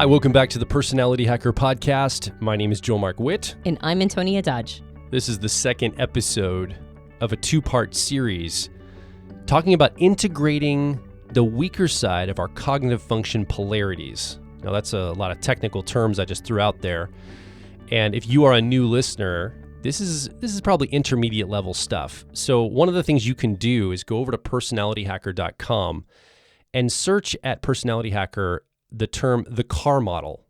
Hi, welcome back to the Personality Hacker Podcast. My name is Joel Mark Witt. And I'm Antonia Dodge. This is the second episode of a two-part series talking about integrating the weaker side of our cognitive function polarities. Now, that's a lot of technical terms I just threw out there. And if you are a new listener, this is probably intermediate level stuff. So one of the things you can do is go over to personalityhacker.com and search at Personality Hacker the term the CAR model.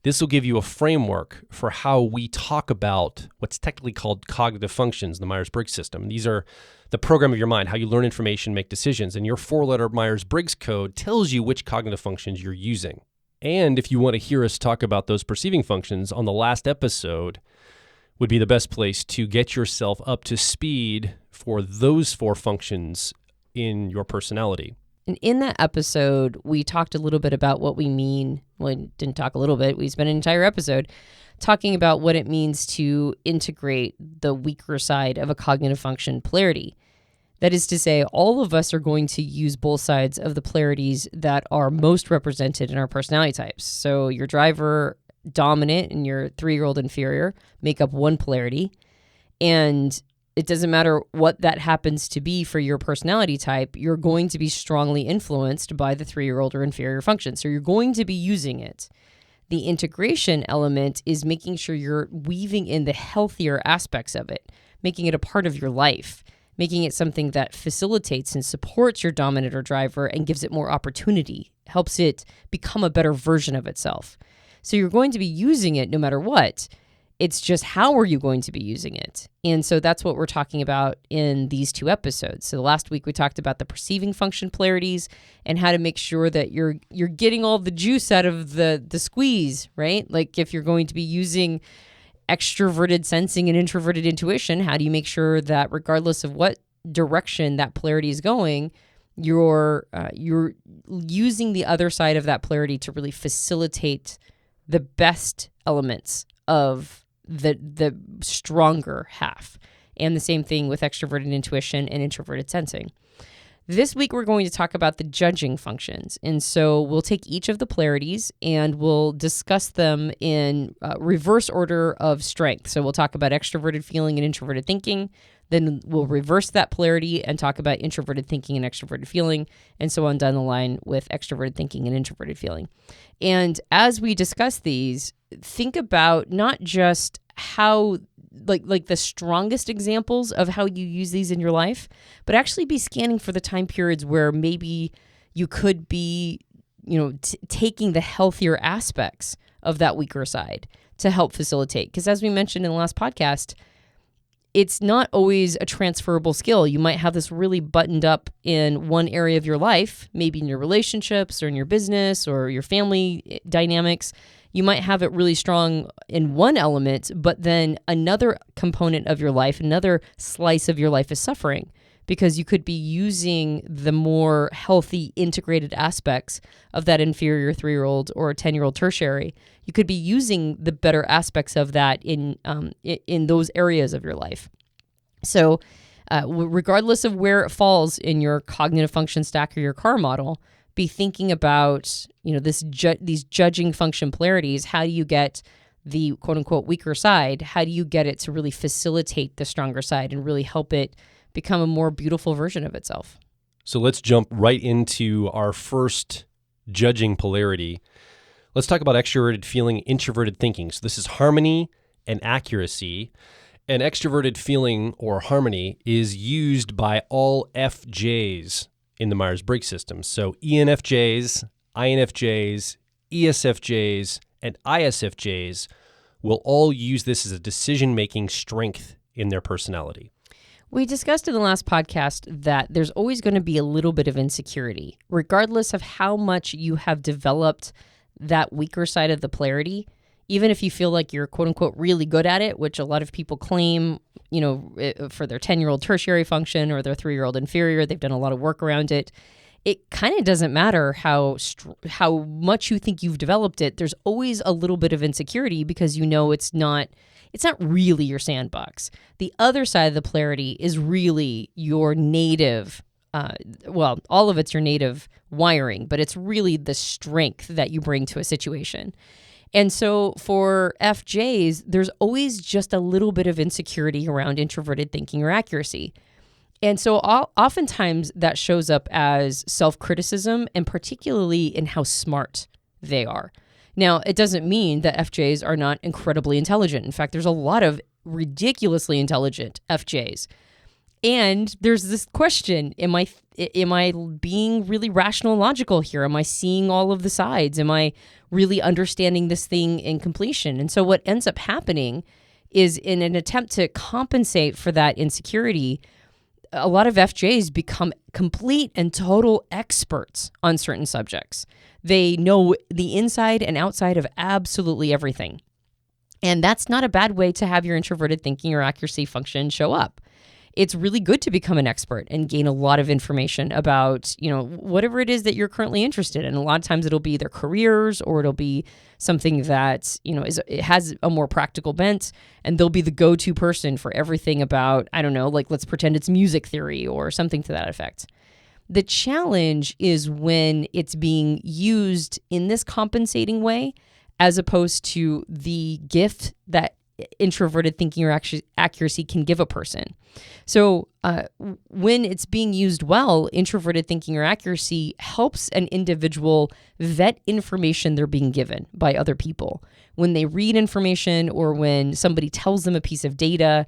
This will give you a framework for how we talk about what's technically called cognitive functions, the Myers-Briggs system. These are the program of your mind, how you learn information, make decisions, and your four-letter Myers-Briggs code tells you which cognitive functions you're using. And if you want to hear us talk about those perceiving functions on the last episode, would be the best place to get yourself up to speed for those four functions in your personality. And in that episode, we talked a little bit about what we mean. Well, we didn't talk a little bit. We spent an entire episode talking about what it means to integrate the weaker side of a cognitive function polarity. That is to say, all of us are going to use both sides of the polarities that are most represented in our personality types. So your driver, dominant, and your 3-year-old inferior make up one polarity. And it doesn't matter what that happens to be for your personality type, you're going to be strongly influenced by the 3-year-old or inferior function. So you're going to be using it. The integration element is making sure you're weaving in the healthier aspects of it, making it a part of your life, making it something that facilitates and supports your dominant or driver and gives it more opportunity, helps it become a better version of itself. So you're going to be using it no matter what. It's just how are you going to be using it? And so that's what we're talking about in these two episodes. So last week we talked about the perceiving function polarities and how to make sure that you're getting all the juice out of the squeeze, right? Like if you're going to be using extroverted sensing and introverted intuition, how do you make sure that regardless of what direction that polarity is going, you're using the other side of that polarity to really facilitate the best elements of the stronger half. And the same thing with extroverted intuition and introverted sensing. This week, we're going to talk about the judging functions. And so we'll take each of the polarities and we'll discuss them in reverse order of strength. So we'll talk about extroverted feeling and introverted thinking. Then we'll reverse that polarity and talk about introverted thinking and extroverted feeling, and so on down the line with extroverted thinking and introverted feeling. And as we discuss these, think about not just how, like the strongest examples of how you use these in your life, but actually be scanning for the time periods where maybe you could be, taking the healthier aspects of that weaker side to help facilitate. Because as we mentioned in the last podcast, it's not always a transferable skill. You might have this really buttoned up in one area of your life, maybe in your relationships or in your business or your family dynamics. You might have it really strong in one element, but then another component of your life, another slice of your life is suffering because you could be using the more healthy integrated aspects of that inferior 3-year-old or 10-year-old tertiary. You could be using the better aspects of that in those areas of your life. So regardless of where it falls in your cognitive function stack or your CAR model, be thinking about, these judging function polarities. How do you get the quote unquote weaker side? How do you get it to really facilitate the stronger side and really help it become a more beautiful version of itself? So let's jump right into our first judging polarity. Let's talk about extroverted feeling, introverted thinking. So this is harmony and accuracy. And extroverted feeling or harmony is used by all FJs in the Myers-Briggs system. So ENFJs, INFJs, ESFJs, and ISFJs will all use this as a decision-making strength in their personality. We discussed in the last podcast that there's always going to be a little bit of insecurity, regardless of how much you have developed that weaker side of the polarity. Even if you feel like you're quote unquote really good at it, which a lot of people claim, for their 10-year-old tertiary function or their 3-year-old inferior, they've done a lot of work around it. It kind of doesn't matter how much you think you've developed it. There's always a little bit of insecurity because it's not really your sandbox. The other side of the polarity is really your native all of it's your native wiring, but it's really the strength that you bring to a situation. And so for FJs, there's always just a little bit of insecurity around introverted thinking or accuracy. And so oftentimes that shows up as self-criticism, and particularly in how smart they are. Now, it doesn't mean that FJs are not incredibly intelligent. In fact, there's a lot of ridiculously intelligent FJs. And there's this question, am I being really rational and logical here? Am I seeing all of the sides? Am I really understanding this thing in completion? And so what ends up happening is, in an attempt to compensate for that insecurity, a lot of FJs become complete and total experts on certain subjects. They know the inside and outside of absolutely everything. And that's not a bad way to have your introverted thinking or accuracy function show up. It's really good to become an expert and gain a lot of information about, whatever it is that you're currently interested in. A lot of times it'll be their careers, or it'll be something that, it has a more practical bent, and they'll be the go-to person for everything about, let's pretend it's music theory or something to that effect. The challenge is when it's being used in this compensating way, as opposed to the gift that introverted thinking or accuracy can give a person. So when it's being used well, introverted thinking or accuracy helps an individual vet information they're being given by other people. When they read information, or when somebody tells them a piece of data,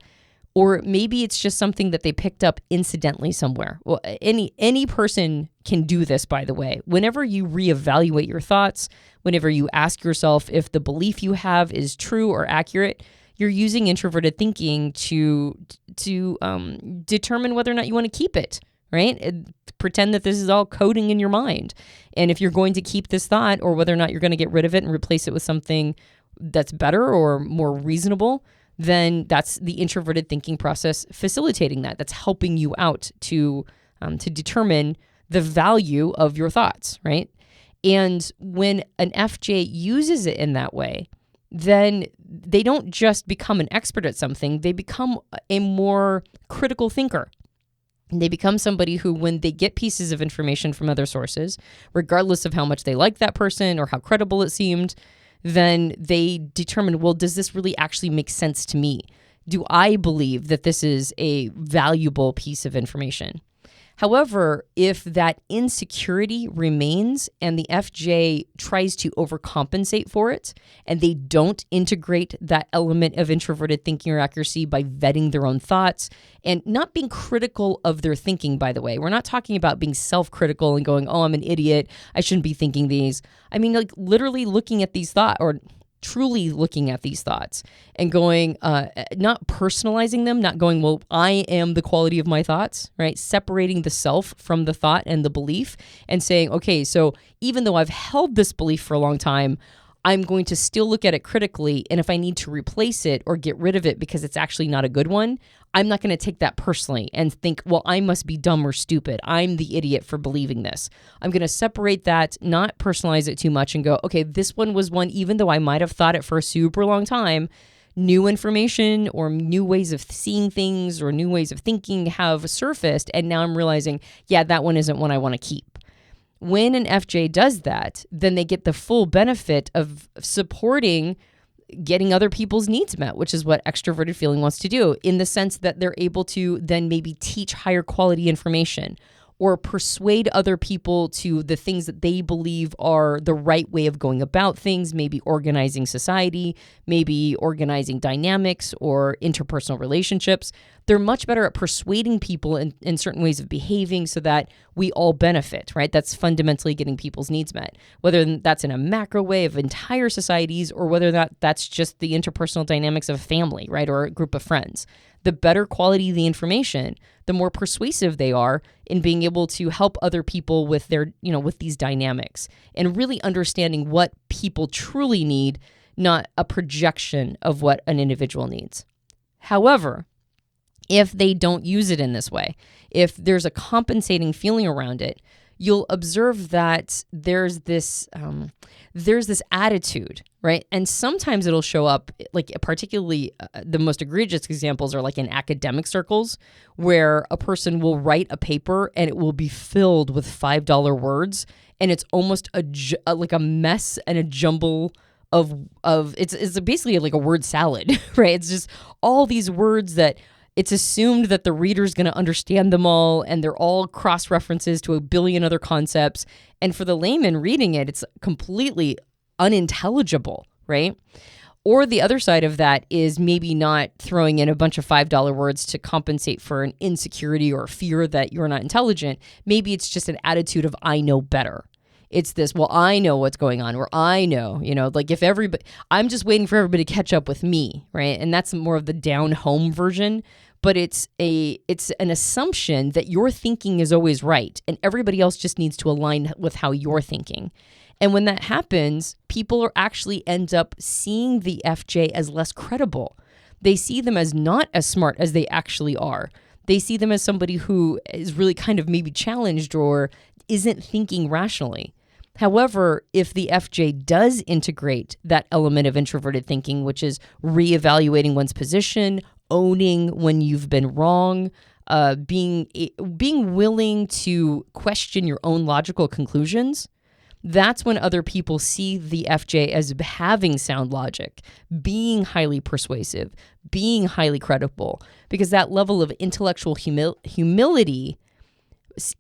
or maybe it's just something that they picked up incidentally somewhere. Well, any person can do this, by the way. Whenever you reevaluate your thoughts, whenever you ask yourself if the belief you have is true or accurate, you're using introverted thinking to determine whether or not you want to keep it, right? Pretend that this is all coding in your mind. And if you're going to keep this thought, or whether or not you're going to get rid of it and replace it with something that's better or more reasonable, then that's the introverted thinking process facilitating that. That's helping you out to determine the value of your thoughts, right? And when an FJ uses it in that way, then they don't just become an expert at something, they become a more critical thinker. And they become somebody who, when they get pieces of information from other sources, regardless of how much they like that person or how credible it seemed, then they determine, well, does this really actually make sense to me? Do I believe that this is a valuable piece of information? However, if that insecurity remains and the FJ tries to overcompensate for it, and they don't integrate that element of introverted thinking or accuracy by vetting their own thoughts and not being critical of their thinking, by the way. We're not talking about being self-critical and going, oh, I'm an idiot, I shouldn't be thinking these. I mean, like literally looking at these thoughts, or truly looking at these thoughts and going, not personalizing them, not going, well, I am the quality of my thoughts, right? Separating the self from the thought and the belief, and saying, okay, so even though I've held this belief for a long time, I'm going to still look at it critically. And if I need to replace it or get rid of it because it's actually not a good one, I'm not going to take that personally and think, well, I must be dumb or stupid. I'm the idiot for believing this. I'm going to separate that, not personalize it too much, and go, okay, this one was one, even though I might have thought it for a super long time, new information or new ways of seeing things or new ways of thinking have surfaced. And now I'm realizing, yeah, that one isn't one I want to keep. When an FJ does that, then they get the full benefit of supporting getting other people's needs met, which is what extroverted feeling wants to do, in the sense that they're able to then maybe teach higher quality information or persuade other people to the things that they believe are the right way of going about things, maybe organizing society, maybe organizing dynamics or interpersonal relationships. They're much better at persuading people in certain ways of behaving so that we all benefit, right? That's fundamentally getting people's needs met, whether that's in a macro way of entire societies or whether that's just the interpersonal dynamics of a family, right? Or a group of friends. The better quality of the information, the more persuasive they are in being able to help other people with their, with these dynamics and really understanding what people truly need, not a projection of what an individual needs. However, if they don't use it in this way, if there's a compensating feeling around it, you'll observe that there's this attitude, right? And sometimes it'll show up, like particularly the most egregious examples are like in academic circles, where a person will write a paper and it will be filled with $5 words, and it's almost like a mess and a jumble of it's basically like a word salad, right? It's just all these words that it's assumed that the reader's going to understand them all, and they're all cross-references to a billion other concepts. And for the layman reading it, it's completely unintelligible, right? Or the other side of that is maybe not throwing in a bunch of $5 words to compensate for an insecurity or fear that you're not intelligent. Maybe it's just an attitude of, I know better. It's this, well, I know what's going on, or I know, like if everybody, I'm just waiting for everybody to catch up with me, right? And that's more of the down home version, but it's an assumption that your thinking is always right and everybody else just needs to align with how you're thinking. And when that happens, people are actually end up seeing the FJ as less credible. They see them as not as smart as they actually are. They see them as somebody who is really kind of maybe challenged or isn't thinking rationally. However, if the FJ does integrate that element of introverted thinking, which is reevaluating one's position, owning when you've been wrong, being willing to question your own logical conclusions, that's when other people see the FJ as having sound logic, being highly persuasive, being highly credible, because that level of intellectual humility,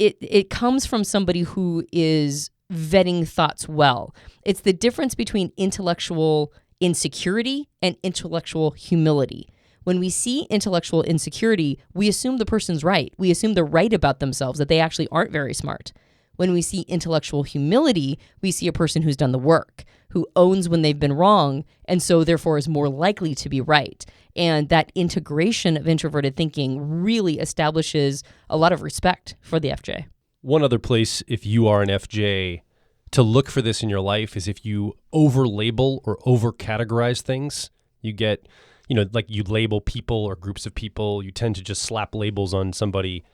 it comes from somebody who is vetting thoughts well. It's the difference between intellectual insecurity and intellectual humility. When we see intellectual insecurity, we assume the person's right. We assume they're right about themselves, that they actually aren't very smart. When we see intellectual humility, we see a person who's done the work, who owns when they've been wrong, and so therefore is more likely to be right. And that integration of introverted thinking really establishes a lot of respect for the FJ. One other place, if you are an FJ, to look for this in your life is if you over-label or over-categorize things. You get, like you label people or groups of people. You tend to just slap labels on somebody.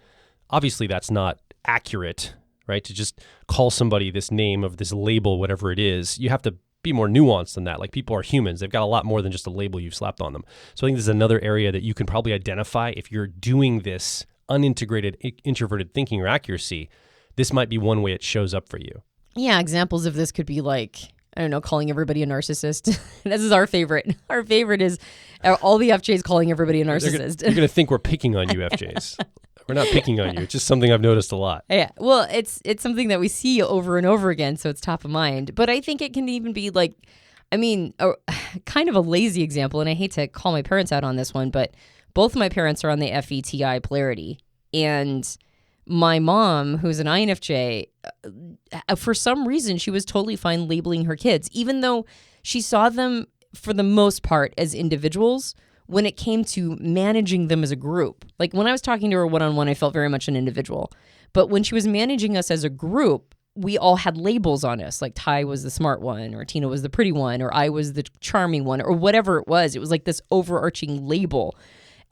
Obviously, that's not accurate, right? To just call somebody this name of this label, whatever it is, you have to be more nuanced than that. Like, people are humans. They've got a lot more than just a label you've slapped on them. So I think this is another area that you can probably identify if you're doing this unintegrated introverted thinking or accuracy. This might be one way it shows up for you. Yeah, examples of this could be like, I don't know, calling everybody a narcissist. This is our favorite. Our favorite is all the FJs calling everybody a narcissist. You're going to think we're picking on you, FJs. We're not picking on you. It's just something I've noticed a lot. Yeah, well, it's something that we see over and over again, so it's top of mind. But I think it can even be like, kind of a lazy example, and I hate to call my parents out on this one, but both of my parents are on the FETI polarity. And my mom, who's an INFJ, for some reason, she was totally fine labeling her kids, even though she saw them, for the most part, as individuals when it came to managing them as a group. Like, when I was talking to her one-on-one, I felt very much an individual. But when she was managing us as a group, we all had labels on us. Like, Ty was the smart one, or Tina was the pretty one, or I was the charming one, or whatever it was. It was like this overarching label.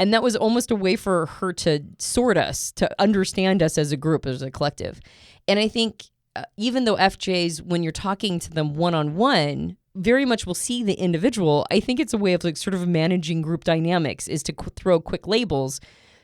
And that was almost a way for her to sort us, to understand us as a group, as a collective. And I think even though FJs, when you're talking to them one-on-one, very much will see the individual, I think it's a way of like sort of managing group dynamics, is to throw quick labels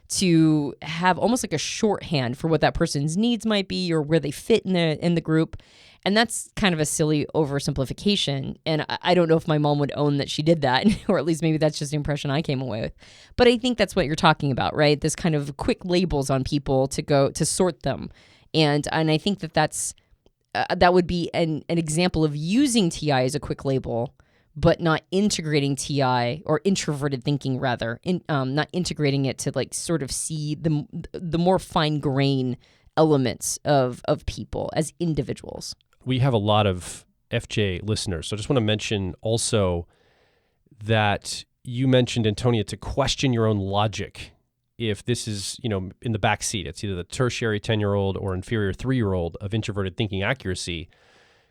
to have almost like a shorthand for what that person's needs might be or where they fit in the group. And that's kind of a silly oversimplification. And I don't know if my mom would own that she did that, or at least maybe that's just the impression I came away with. But I think that's what you're talking about, right? This kind of quick labels on people to sort them. And I think that would be an example of using TI as a quick label, but not integrating TI, or introverted thinking rather, not integrating it to like sort of see the more fine grain elements of people as individuals. We have a lot of FJ listeners, so I just want to mention also that you mentioned, Antonia, to question your own logic. If this is, in the back seat, it's either the tertiary 10-year-old or inferior 3-year-old of introverted thinking accuracy,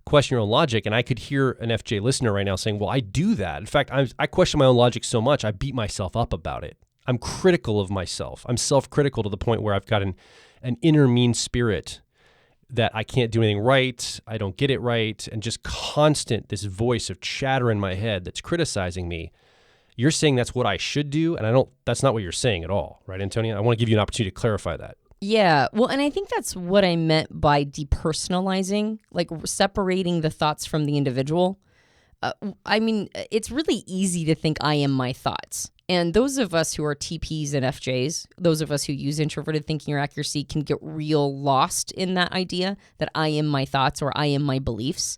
question your own logic. And I could hear an FJ listener right now saying, well, I do that. In fact, I question my own logic so much, I beat myself up about it. I'm critical of myself. I'm self-critical to the point where I've got an inner mean spirit. that I can't do anything right, I don't get it right, and just constant this voice of chatter in my head that's criticizing me. You're saying that's what I should do, and that's not what you're saying at all, right, Antonia? I want to give you an opportunity to clarify that. Yeah, well, and I think that's what I meant by depersonalizing, like separating the thoughts from the individual. I mean, it's really easy to think I am my thoughts. And those of us who are TPs and FJs, those of us who use introverted thinking or accuracy can get real lost in that idea that I am my thoughts or I am my beliefs.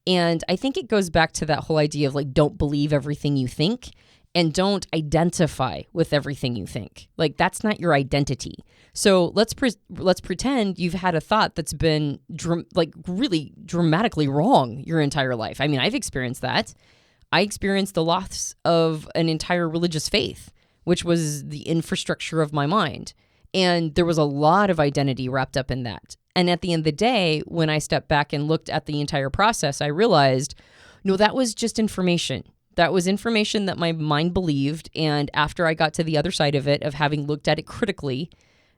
And I think it goes back to that whole idea of like, don't believe everything you think and don't identify with everything you think. Like, that's not your identity. So let's pretend you've had a thought that's been really dramatically wrong your entire life. I mean, I've experienced that. I experienced the loss of an entire religious faith, which was the infrastructure of my mind. And there was a lot of identity wrapped up in that. And at the end of the day, when I stepped back and looked at the entire process, I realized, no, that was just information. That was information that my mind believed. And after I got to the other side of it, of having looked at it critically,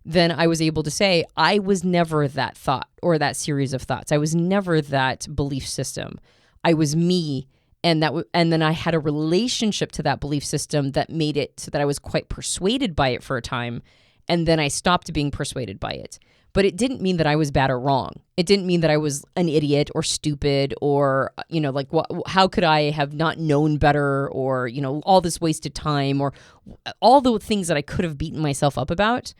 then I was able to say, I was never that thought or that series of thoughts. I was never that belief system. I was me. And then I had a relationship to that belief system that made it so that I was quite persuaded by it for a time. And then I stopped being persuaded by it. But it didn't mean that I was bad or wrong. It didn't mean that I was an idiot or stupid or, like, how could I have not known better or, all this wasted time or all the things that I could have beaten myself up about.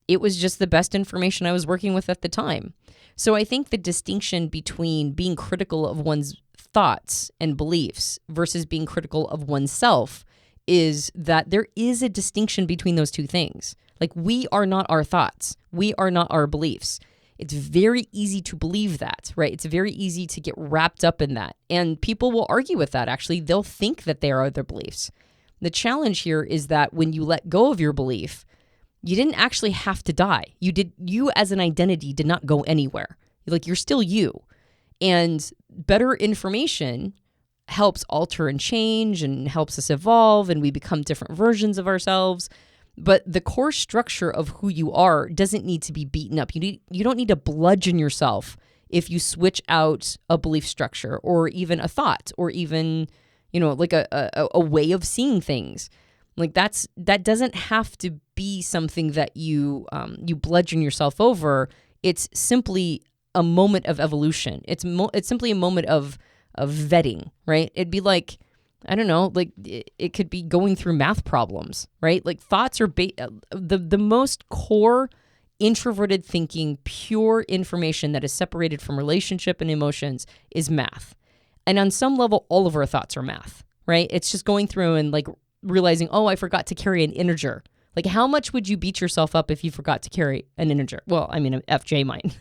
It was just the best information I was working with at the time. So I think the distinction between being critical of one's thoughts and beliefs versus being critical of oneself is that there is a distinction between those two things. Like, we are not our thoughts. We are not our beliefs. It's very easy to believe that, right? It's very easy to get wrapped up in that. And people will argue with that, actually. They'll think that they are their beliefs. The challenge here is that when you let go of your belief, you didn't actually have to die. You as an identity did not go anywhere. Like, you're still you. And better information helps alter and change and helps us evolve, and we become different versions of ourselves. But the core structure of who you are doesn't need to be beaten up. You don't need to bludgeon yourself if you switch out a belief structure or even a thought or even, like a way of seeing things. Like, that doesn't have to be something that you bludgeon yourself over. It's simply a moment of evolution. It's simply a moment of vetting, right? It'd be like, I don't know, like it could be going through math problems, right? Like, thoughts are the most core introverted thinking, pure information that is separated from relationship and emotions is math. And on some level, all of our thoughts are math, right? It's just going through and like realizing, oh, I forgot to carry an integer. Like, how much would you beat yourself up if you forgot to carry an integer? Well, I mean, an FJ might.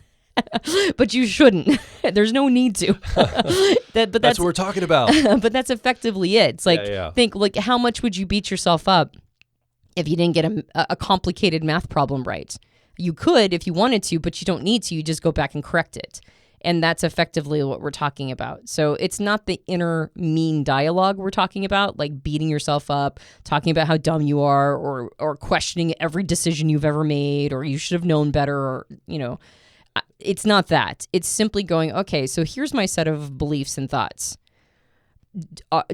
But you shouldn't. There's no need to. But that's what we're talking about. But that's effectively it. It's like, think, like, how much would you beat yourself up if you didn't get a complicated math problem right? You could if you wanted to, but you don't need to. You just go back and correct it. And that's effectively what we're talking about. So it's not the inner mean dialogue we're talking about, like beating yourself up, talking about how dumb you are, or questioning every decision you've ever made, or you should have known better, or, it's not that. It's simply going, okay, so here's my set of beliefs and thoughts.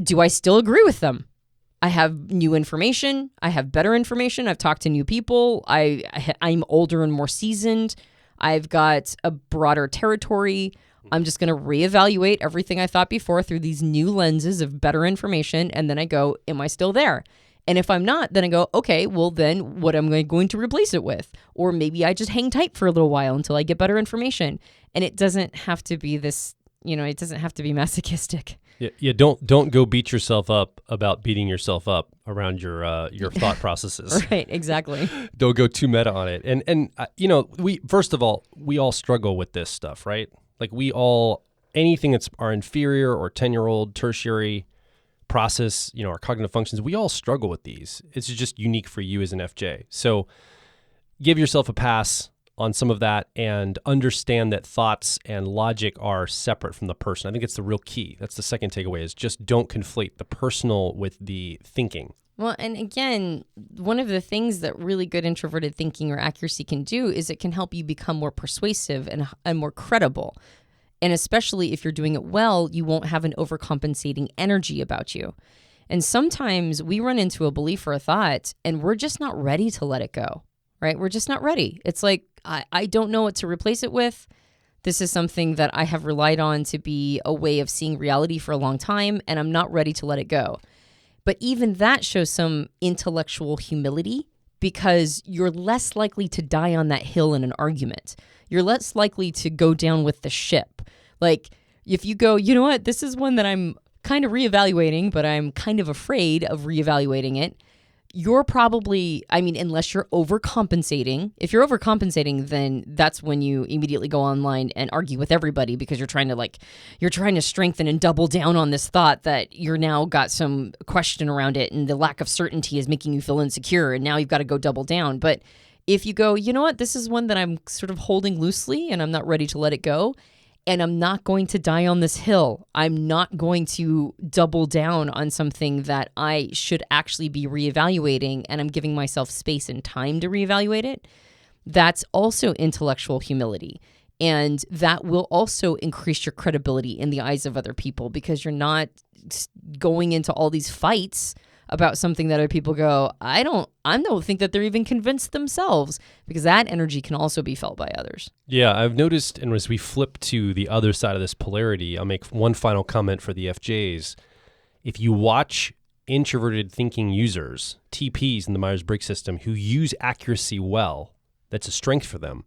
Do I still agree with them? I have new information. I have better information. I've talked to new people. I'm older and more seasoned. I've got a broader territory. I'm just going to reevaluate everything I thought before through these new lenses of better information. And then I go, am I still there? And if I'm not, then I go, okay, well then what am I going to replace it with? Or maybe I just hang tight for a little while until I get better information. And it doesn't have to be this, it doesn't have to be masochistic. Yeah. Don't go beat yourself up about beating yourself up around your thought processes. Right. Exactly. Don't go too meta on it. And we first of all, we all struggle with this stuff, right? Like, anything that's our inferior or 10-year-old tertiary process, our cognitive functions, we all struggle with these. It's just unique for you as an FJ. So give yourself a pass on some of that and understand that thoughts and logic are separate from the person. I think it's the real key. That's the second takeaway, is just don't conflate the personal with the thinking. Well, and again, one of the things that really good introverted thinking or accuracy can do is it can help you become more persuasive and more credible. And especially if you're doing it well, you won't have an overcompensating energy about you. And sometimes we run into a belief or a thought and we're just not ready to let it go, right? We're just not ready. It's like, I don't know what to replace it with. This is something that I have relied on to be a way of seeing reality for a long time, and I'm not ready to let it go. But even that shows some intellectual humility because you're less likely to die on that hill in an argument. You're less likely to go down with the ship. Like if you go, you know what, this is one that I'm kind of reevaluating, but I'm kind of afraid of reevaluating it. You're probably, unless you're overcompensating. If you're overcompensating, then that's when you immediately go online and argue with everybody because you're trying to strengthen and double down on this thought that you're now got some question around it, and the lack of certainty is making you feel insecure, and now you've got to go double down. But if you go, you know what, this is one that I'm sort of holding loosely and I'm not ready to let it go, and I'm not going to die on this hill. I'm not going to double down on something that I should actually be reevaluating, and I'm giving myself space and time to reevaluate it. That's also intellectual humility. And that will also increase your credibility in the eyes of other people because you're not going into all these fights about something that other people go, I don't think that they're even convinced themselves, because that energy can also be felt by others. Yeah, I've noticed, and as we flip to the other side of this polarity, I'll make one final comment for the FJs. If you watch introverted thinking users, TPs in the Myers-Briggs system, who use accuracy well, that's a strength for them.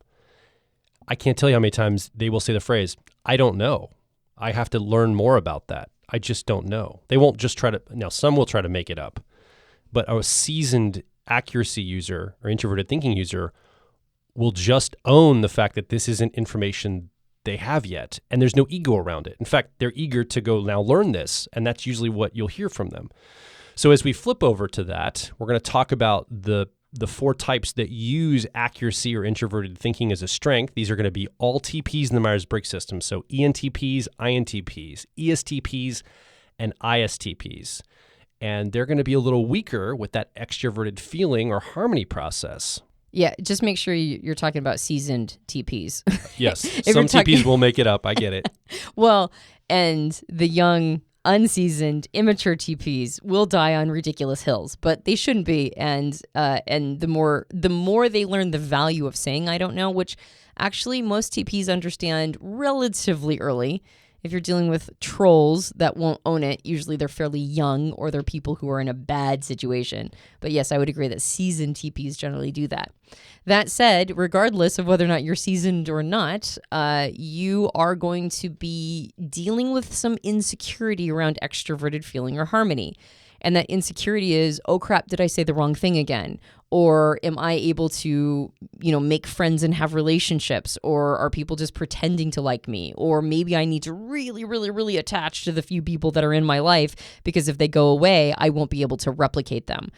I can't tell you how many times they will say the phrase, I don't know. I have to learn more about that. I just don't know. They won't just try to, now some will try to make it up, but a seasoned accuracy user or introverted thinking user will just own the fact that this isn't information they have yet, and there's no ego around it. In fact, they're eager to go now learn this, and that's usually what you'll hear from them. So as we flip over to that, we're going to talk about the four types that use accuracy or introverted thinking as a strength. These are going to be all TPs in the Myers-Briggs system. So ENTPs, INTPs, ESTPs, and ISTPs. And they're going to be a little weaker with that extroverted feeling or harmony process. Yeah, just make sure you're talking about seasoned TPs. Yes, some TPs will make it up. I get it. Well, and the young, unseasoned, immature TPs will die on ridiculous hills, but they shouldn't be. And the more they learn the value of saying I don't know, which actually most TPs understand relatively early. If you're dealing with trolls that won't own it, usually they're fairly young or they're people who are in a bad situation. But yes, I would agree that seasoned TPs generally do that. That said, regardless of whether or not you're seasoned or not, you are going to be dealing with some insecurity around extroverted feeling or harmony. And that insecurity is, oh crap, did I say the wrong thing again? Or am I able to, make friends and have relationships? Or are people just pretending to like me? Or maybe I need to really, really, really attach to the few people that are in my life, because if they go away, I won't be able to replicate them.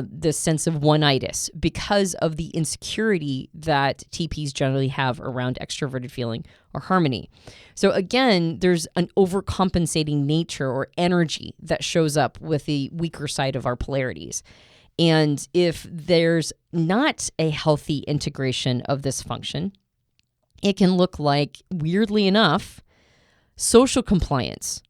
This sense of one-itis because of the insecurity that TPs generally have around extroverted feeling or harmony. So again, there's an overcompensating nature or energy that shows up with the weaker side of our polarities. And if there's not a healthy integration of this function, it can look like, weirdly enough, social compliance.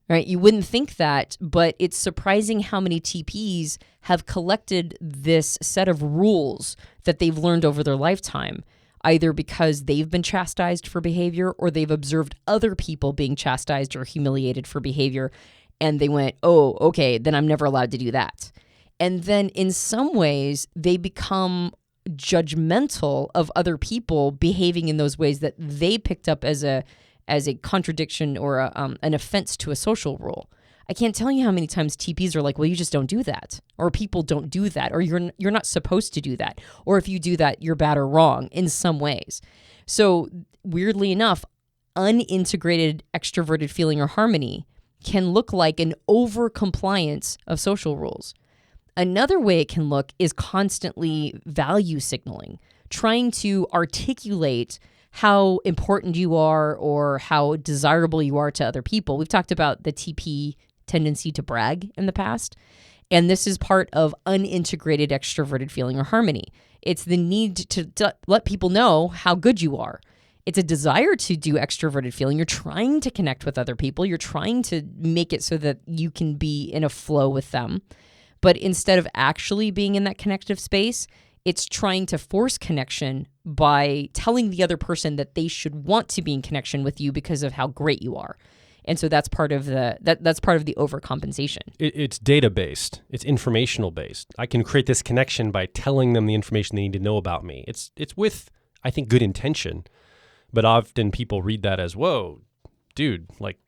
Right? You wouldn't think that, but it's surprising how many TPs have collected this set of rules that they've learned over their lifetime, either because they've been chastised for behavior or they've observed other people being chastised or humiliated for behavior, and they went, oh, okay, then I'm never allowed to do that. And then in some ways, they become judgmental of other people behaving in those ways that they picked up as a contradiction or an offense to a social rule. I can't tell you how many times TPs are like, well, you just don't do that, or people don't do that, or you're not supposed to do that, or if you do that, you're bad or wrong in some ways. So weirdly enough, unintegrated extroverted feeling or harmony can look like an over-compliance of social rules. Another way it can look is constantly value signaling, trying to articulate how important you are or how desirable you are to other people. We've talked about the TP tendency to brag in the past. And this is part of unintegrated extroverted feeling or harmony. It's the need to let people know how good you are. It's a desire to do extroverted feeling. You're trying to connect with other people. You're trying to make it so that you can be in a flow with them. But instead of actually being in that connective space, it's trying to force connection by telling the other person that they should want to be in connection with you because of how great you are. And so that's part of that's part of the overcompensation. It's data-based. It's informational-based. I can create this connection by telling them the information they need to know about me. It's with, I think, good intention. But often people read that as, whoa, dude, like,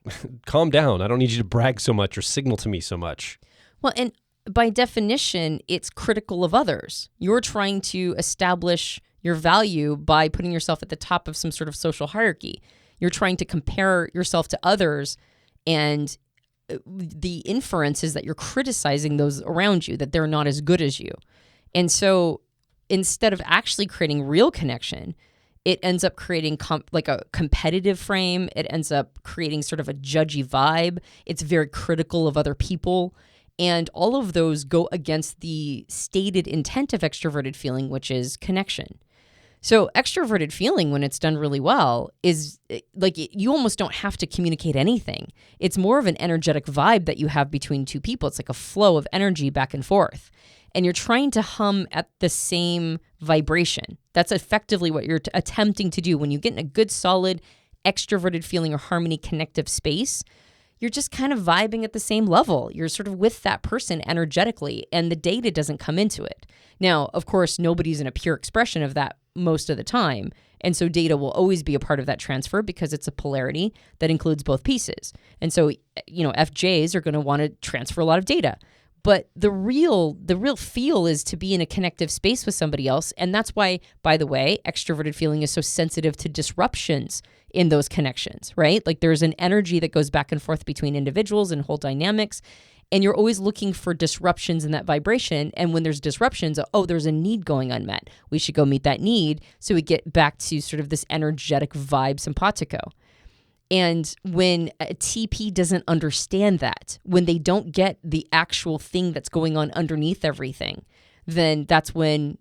calm down. I don't need you to brag so much or signal to me so much. Well, and by definition, it's critical of others. You're trying to establish your value by putting yourself at the top of some sort of social hierarchy. You're trying to compare yourself to others, and the inference is that you're criticizing those around you, that they're not as good as you. And so instead of actually creating real connection, it ends up creating like a competitive frame. It ends up creating sort of a judgy vibe. It's very critical of other people. And all of those go against the stated intent of extroverted feeling, which is connection. So extroverted feeling, when it's done really well, is like you almost don't have to communicate anything. It's more of an energetic vibe that you have between two people. It's like a flow of energy back and forth. And you're trying to hum at the same vibration. That's effectively what you're attempting to do. When you get in a good, solid, extroverted feeling or harmony connective space, you're just kind of vibing at the same level. You're sort of with that person energetically, and the data doesn't come into it. Now, of course, nobody's in a pure expression of that most of the time. And so data will always be a part of that transfer because it's a polarity that includes both pieces. And so, FJs are going to want to transfer a lot of data. But the real feel is to be in a connective space with somebody else. And that's why, by the way, extroverted feeling is so sensitive to disruptions in those connections, right? Like there's an energy that goes back and forth between individuals and whole dynamics. And you're always looking for disruptions in that vibration. And when there's disruptions, there's a need going unmet. We should go meet that need. So we get back to sort of this energetic vibe simpatico. And when a TP doesn't understand that, when they don't get the actual thing that's going on underneath everything, then that's when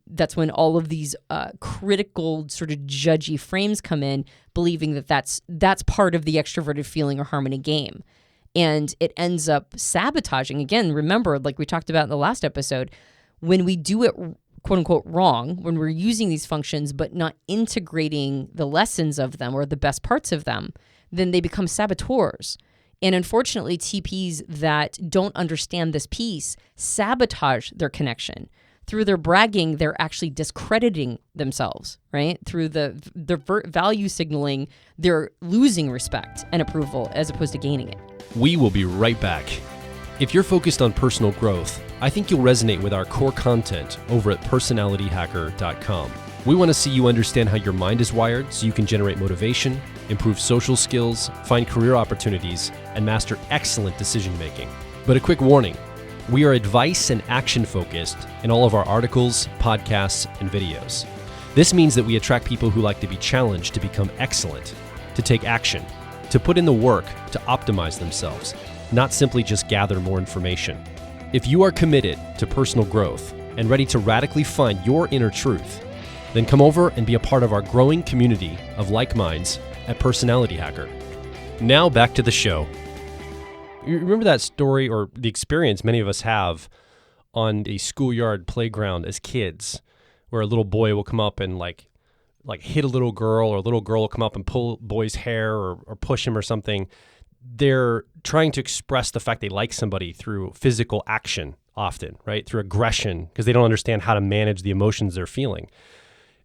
all of these critical sort of judgy frames come in, believing that that's part of the extroverted feeling or harmony game. And it ends up sabotaging. Again, remember, like we talked about in the last episode, when we do it quote unquote wrong, when we're using these functions but not integrating the lessons of them or the best parts of them, then they become saboteurs. And unfortunately, TPs that don't understand this piece sabotage their connection. Through their bragging, they're actually discrediting themselves, right? Through their value signaling, they're losing respect and approval as opposed to gaining it. We will be right back. If you're focused on personal growth, I think you'll resonate with our core content over at personalityhacker.com. We want to see you understand how your mind is wired so you can generate motivation, improve social skills, find career opportunities, and master excellent decision making. But a quick warning, we are advice and action focused in all of our articles, podcasts, and videos. This means that we attract people who like to be challenged to become excellent, to take action, to put in the work to optimize themselves, not simply just gather more information. If you are committed to personal growth and ready to radically find your inner truth, then come over and be a part of our growing community of like minds at Personality Hacker. Now back to the show. You remember that story or the experience many of us have on a schoolyard playground as kids, where a little boy will come up and like hit a little girl, or a little girl will come up and pull a boy's hair or push him or something. They're trying to express the fact they like somebody through physical action often, right? Through aggression, because they don't understand how to manage the emotions they're feeling.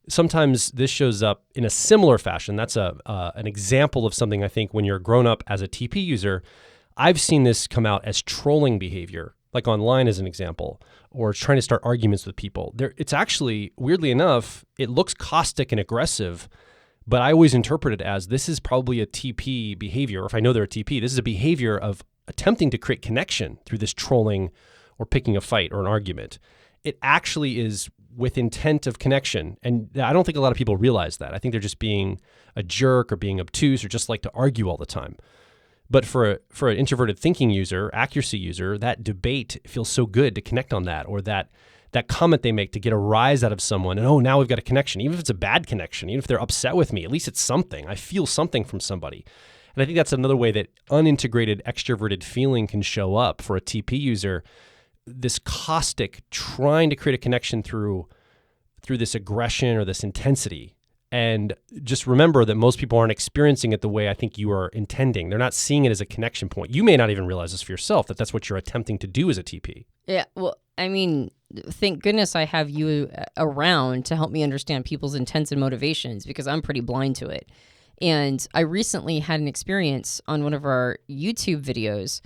Sometimes this shows up in a similar fashion. That's an example of something I think when you're grown up as a TP user, I've seen this come out as trolling behavior, like online as an example, or trying to start arguments with people. It's actually, weirdly enough, it looks caustic and aggressive, but I always interpret it as this is probably a TP behavior, or if I know they're a TP, this is a behavior of attempting to create connection through this trolling or picking a fight or an argument. It actually is with intent of connection. And I don't think a lot of people realize that. I think they're just being a jerk or being obtuse or just like to argue all the time. But for an introverted thinking user, accuracy user, that debate feels so good to connect on that, or that comment they make to get a rise out of someone. And now we've got a connection. Even if it's a bad connection, even if they're upset with me, at least it's something. I feel something from somebody. And I think that's another way that unintegrated extroverted feeling can show up for a TP user. This caustic, trying to create a connection through this aggression or this intensity. And just remember that most people aren't experiencing it the way I think you are intending. They're not seeing it as a connection point. You may not even realize this for yourself, that that's what you're attempting to do as a TP. Yeah, well, I mean, thank goodness I have you around to help me understand people's intents and motivations, because I'm pretty blind to it. And I recently had an experience on one of our YouTube videos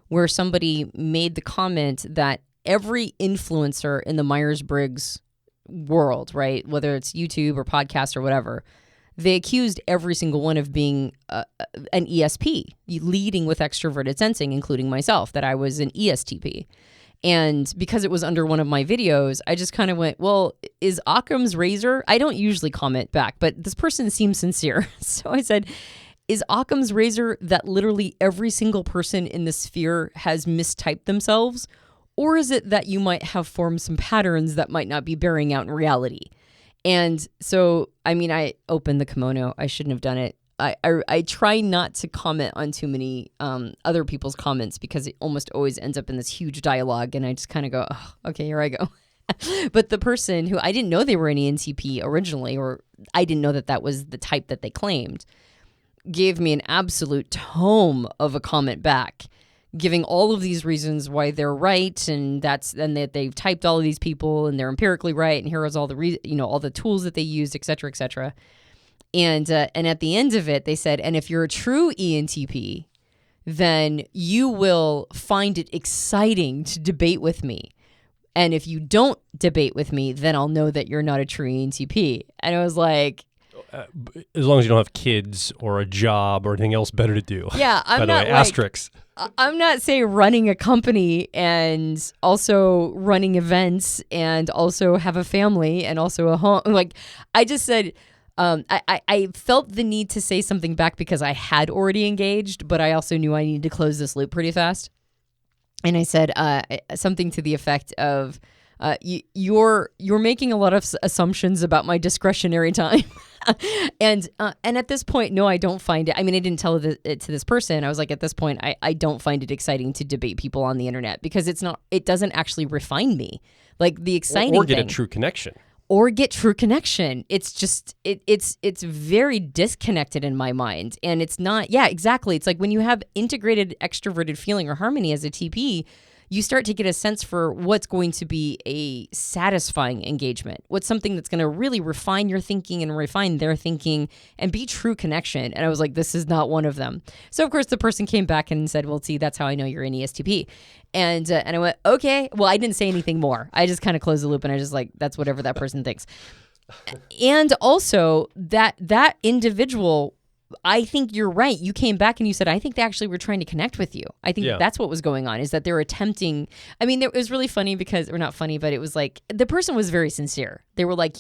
where somebody made the comment that every influencer in the Myers-Briggs world, right, whether it's YouTube or podcast or whatever, they accused every single one of being an ESP, leading with extroverted sensing, including myself, that I was an ESTP. And because it was under one of my videos, I just kind of went, well, is Occam's razor? I don't usually comment back, but this person seems sincere. So I said, is Occam's razor that literally every single person in the sphere has mistyped themselves? Or is it that you might have formed some patterns that might not be bearing out in reality? And so, I mean, I opened the kimono. I shouldn't have done it. I try not to comment on too many other people's comments, because it almost always ends up in this huge dialogue, and I just kind of go, oh, okay, here I go. But the person who, I didn't know they were an ENTP originally, or I didn't know that was the type that they claimed, gave me an absolute tome of a comment back, giving all of these reasons why they're right, and that they've typed all of these people and they're empirically right, and here is all the all the tools that they used, et cetera, et cetera. And at the end of it, they said, and if you're a true ENTP, then you will find it exciting to debate with me. And if you don't debate with me, then I'll know that you're not a true ENTP. And I was like, as long as you don't have kids or a job or anything else better to do. Yeah, I'm not asterisks. I'm not saying running a company and also running events and also have a family and also a home. Like, I just said, I felt the need to say something back because I had already engaged, but I also knew I needed to close this loop pretty fast. And I said something to the effect of, you're making a lot of assumptions about my discretionary time. And at this point, no, I don't find it. I mean, I didn't tell it to this person. I was like, at this point, I don't find it exciting to debate people on the internet, because it doesn't actually refine me. Like, the exciting or get thing, a true connection. Or get true connection. It's just, it's very disconnected in my mind. And it's not, yeah, exactly. It's like when you have integrated extroverted feeling or harmony as a TP, you start to get a sense for what's going to be a satisfying engagement. What's something that's going to really refine your thinking and refine their thinking and be true connection. And I was like, this is not one of them. So of course the person came back and said, well, see, that's how I know you're an ESTP. And I went, okay. Well, I didn't say anything more. I just kind of closed the loop, and I just like, that's whatever that person thinks. And also that individual, I think you're right. You came back and you said, I think they actually were trying to connect with you. I think that's what was going on, is that they're attempting. I mean, it was really funny because, or not funny, but it was like, the person was very sincere. They were like,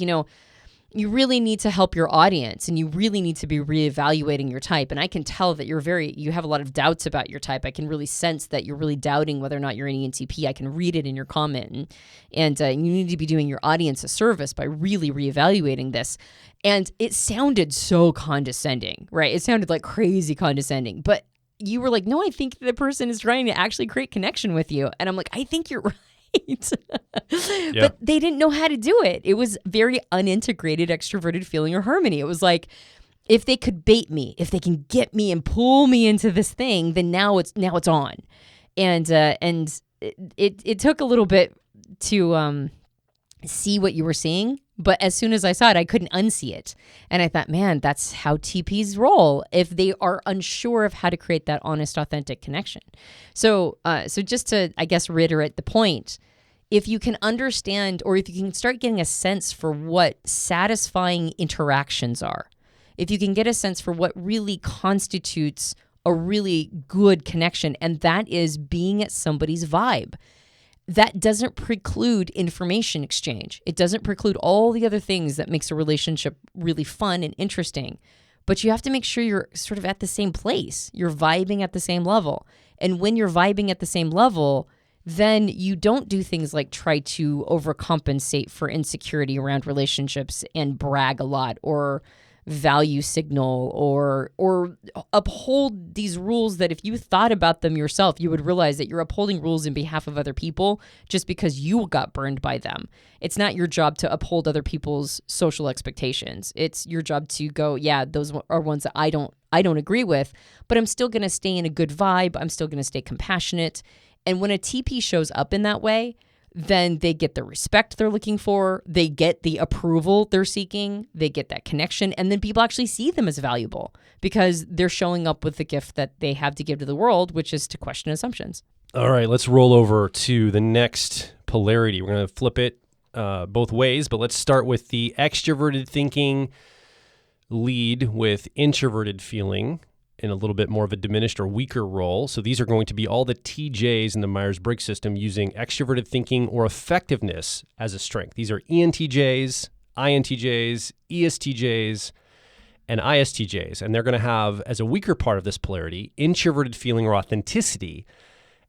you really need to help your audience, and you really need to be reevaluating your type. And I can tell that you have a lot of doubts about your type. I can really sense that you're really doubting whether or not you're an ENTP. I can read it in your comment. And you need to be doing your audience a service by really reevaluating this. And it sounded so condescending, right? It sounded like crazy condescending. But you were like, no, I think the person is trying to actually create connection with you. And I'm like, I think you're right. But they didn't know how to do it. It was very unintegrated extroverted feeling or harmony. It was like, if they could bait me, if they can get me and pull me into this thing, then now it's on. And it took a little bit to see what you were seeing. But as soon as I saw it, I couldn't unsee it. And I thought, man, that's how TPs roll if they are unsure of how to create that honest, authentic connection. So just to, I guess, reiterate the point, if you can understand, or if you can start getting a sense for what satisfying interactions are, if you can get a sense for what really constitutes a really good connection, and that is being at somebody's vibe, that doesn't preclude information exchange. It doesn't preclude all the other things that makes a relationship really fun and interesting. but you have to make sure you're sort of at the same place. You're vibing at the same level. And when you're vibing at the same level, then you don't do things like try to overcompensate for insecurity around relationships and brag a lot or value signal or uphold these rules that if you thought about them yourself, you would realize that you're upholding rules in behalf of other people just because you got burned by them. It's not your job to uphold other people's social expectations. It's your job to go, yeah, those are ones that I don't agree with, but I'm still going to stay in a good vibe. I'm still going to stay compassionate. And when a TP shows up in that way, then they get the respect they're looking for, they get the approval they're seeking, they get that connection, and then people actually see them as valuable because they're showing up with the gift that they have to give to the world, which is to question assumptions. All right, let's roll over to the next polarity. We're going to flip it both ways, but let's start with the extroverted thinking lead with introverted feeling in a little bit more of a diminished or weaker role. So these are going to be all the TJs in the Myers-Briggs system using extroverted thinking or effectiveness as a strength. These are ENTJs, INTJs, ESTJs, and ISTJs. And they're going to have, as a weaker part of this polarity, introverted feeling or authenticity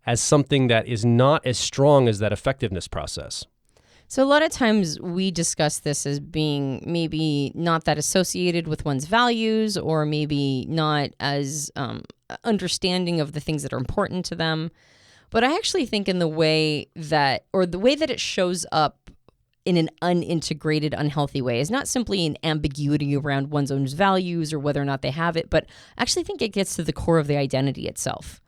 as something that is not as strong as that effectiveness process. So a lot of times we discuss this as being maybe not that associated with one's values or maybe not as understanding of the things that are important to them. But I actually think in the way that it shows up in an unintegrated, unhealthy way is not simply an ambiguity around one's own values or whether or not they have it, but I actually think it gets to the core of the identity itself.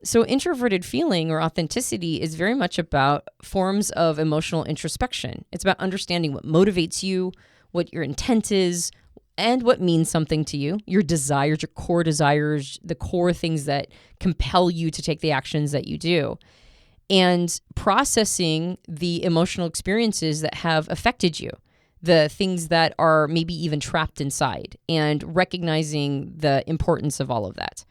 So introverted feeling or authenticity is very much about forms of emotional introspection. It's about understanding what motivates you, what your intent is, and what means something to you, your desires, the core things that compel you to take the actions that you do, and processing the emotional experiences that have affected you, the things that are maybe even trapped inside, and recognizing the importance of all of that.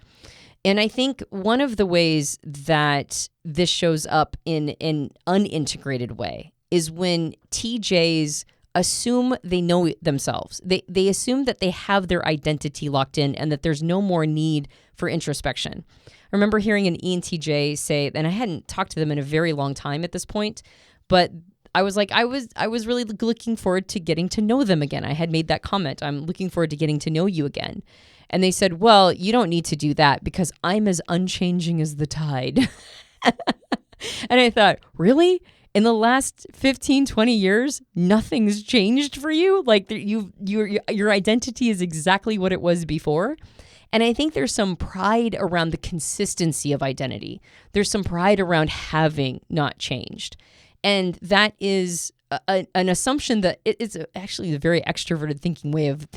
And I think one of the ways that this shows up in an unintegrated way is when TJs assume they know themselves. They assume that they have their identity locked in and that there's no more need for introspection. I remember hearing an ENTJ say, and I hadn't talked to them in a very long time at this point, but I was really looking forward to getting to know them again. I had made that comment. I'm looking forward to getting to know you again. And they said, well, you don't need to do that because I'm as unchanging as the tide. And I thought, really? In the last 15, 20 years, nothing's changed for you? Like your identity is exactly what it was before? And I think there's some pride around the consistency of identity. There's some pride around having not changed. And that is an assumption that it's actually a very extroverted thinking way of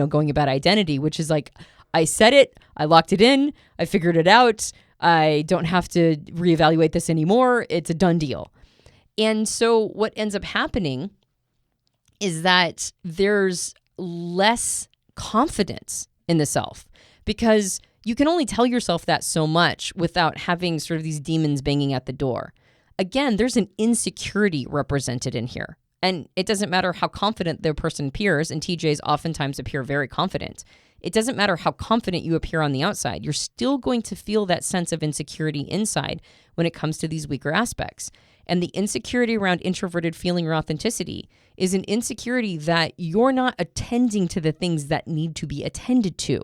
going about identity, which is like, I said it, I locked it in, I figured it out, I don't have to reevaluate this anymore, it's a done deal. And so what ends up happening is that there's less confidence in the self because you can only tell yourself that so much without having sort of these demons banging at the door. Again, there's an insecurity represented in here. And it doesn't matter how confident the person appears, and TJs oftentimes appear very confident. It doesn't matter how confident you appear on the outside. You're still going to feel that sense of insecurity inside when it comes to these weaker aspects. And the insecurity around introverted feeling or authenticity is an insecurity that you're not attending to the things that need to be attended to.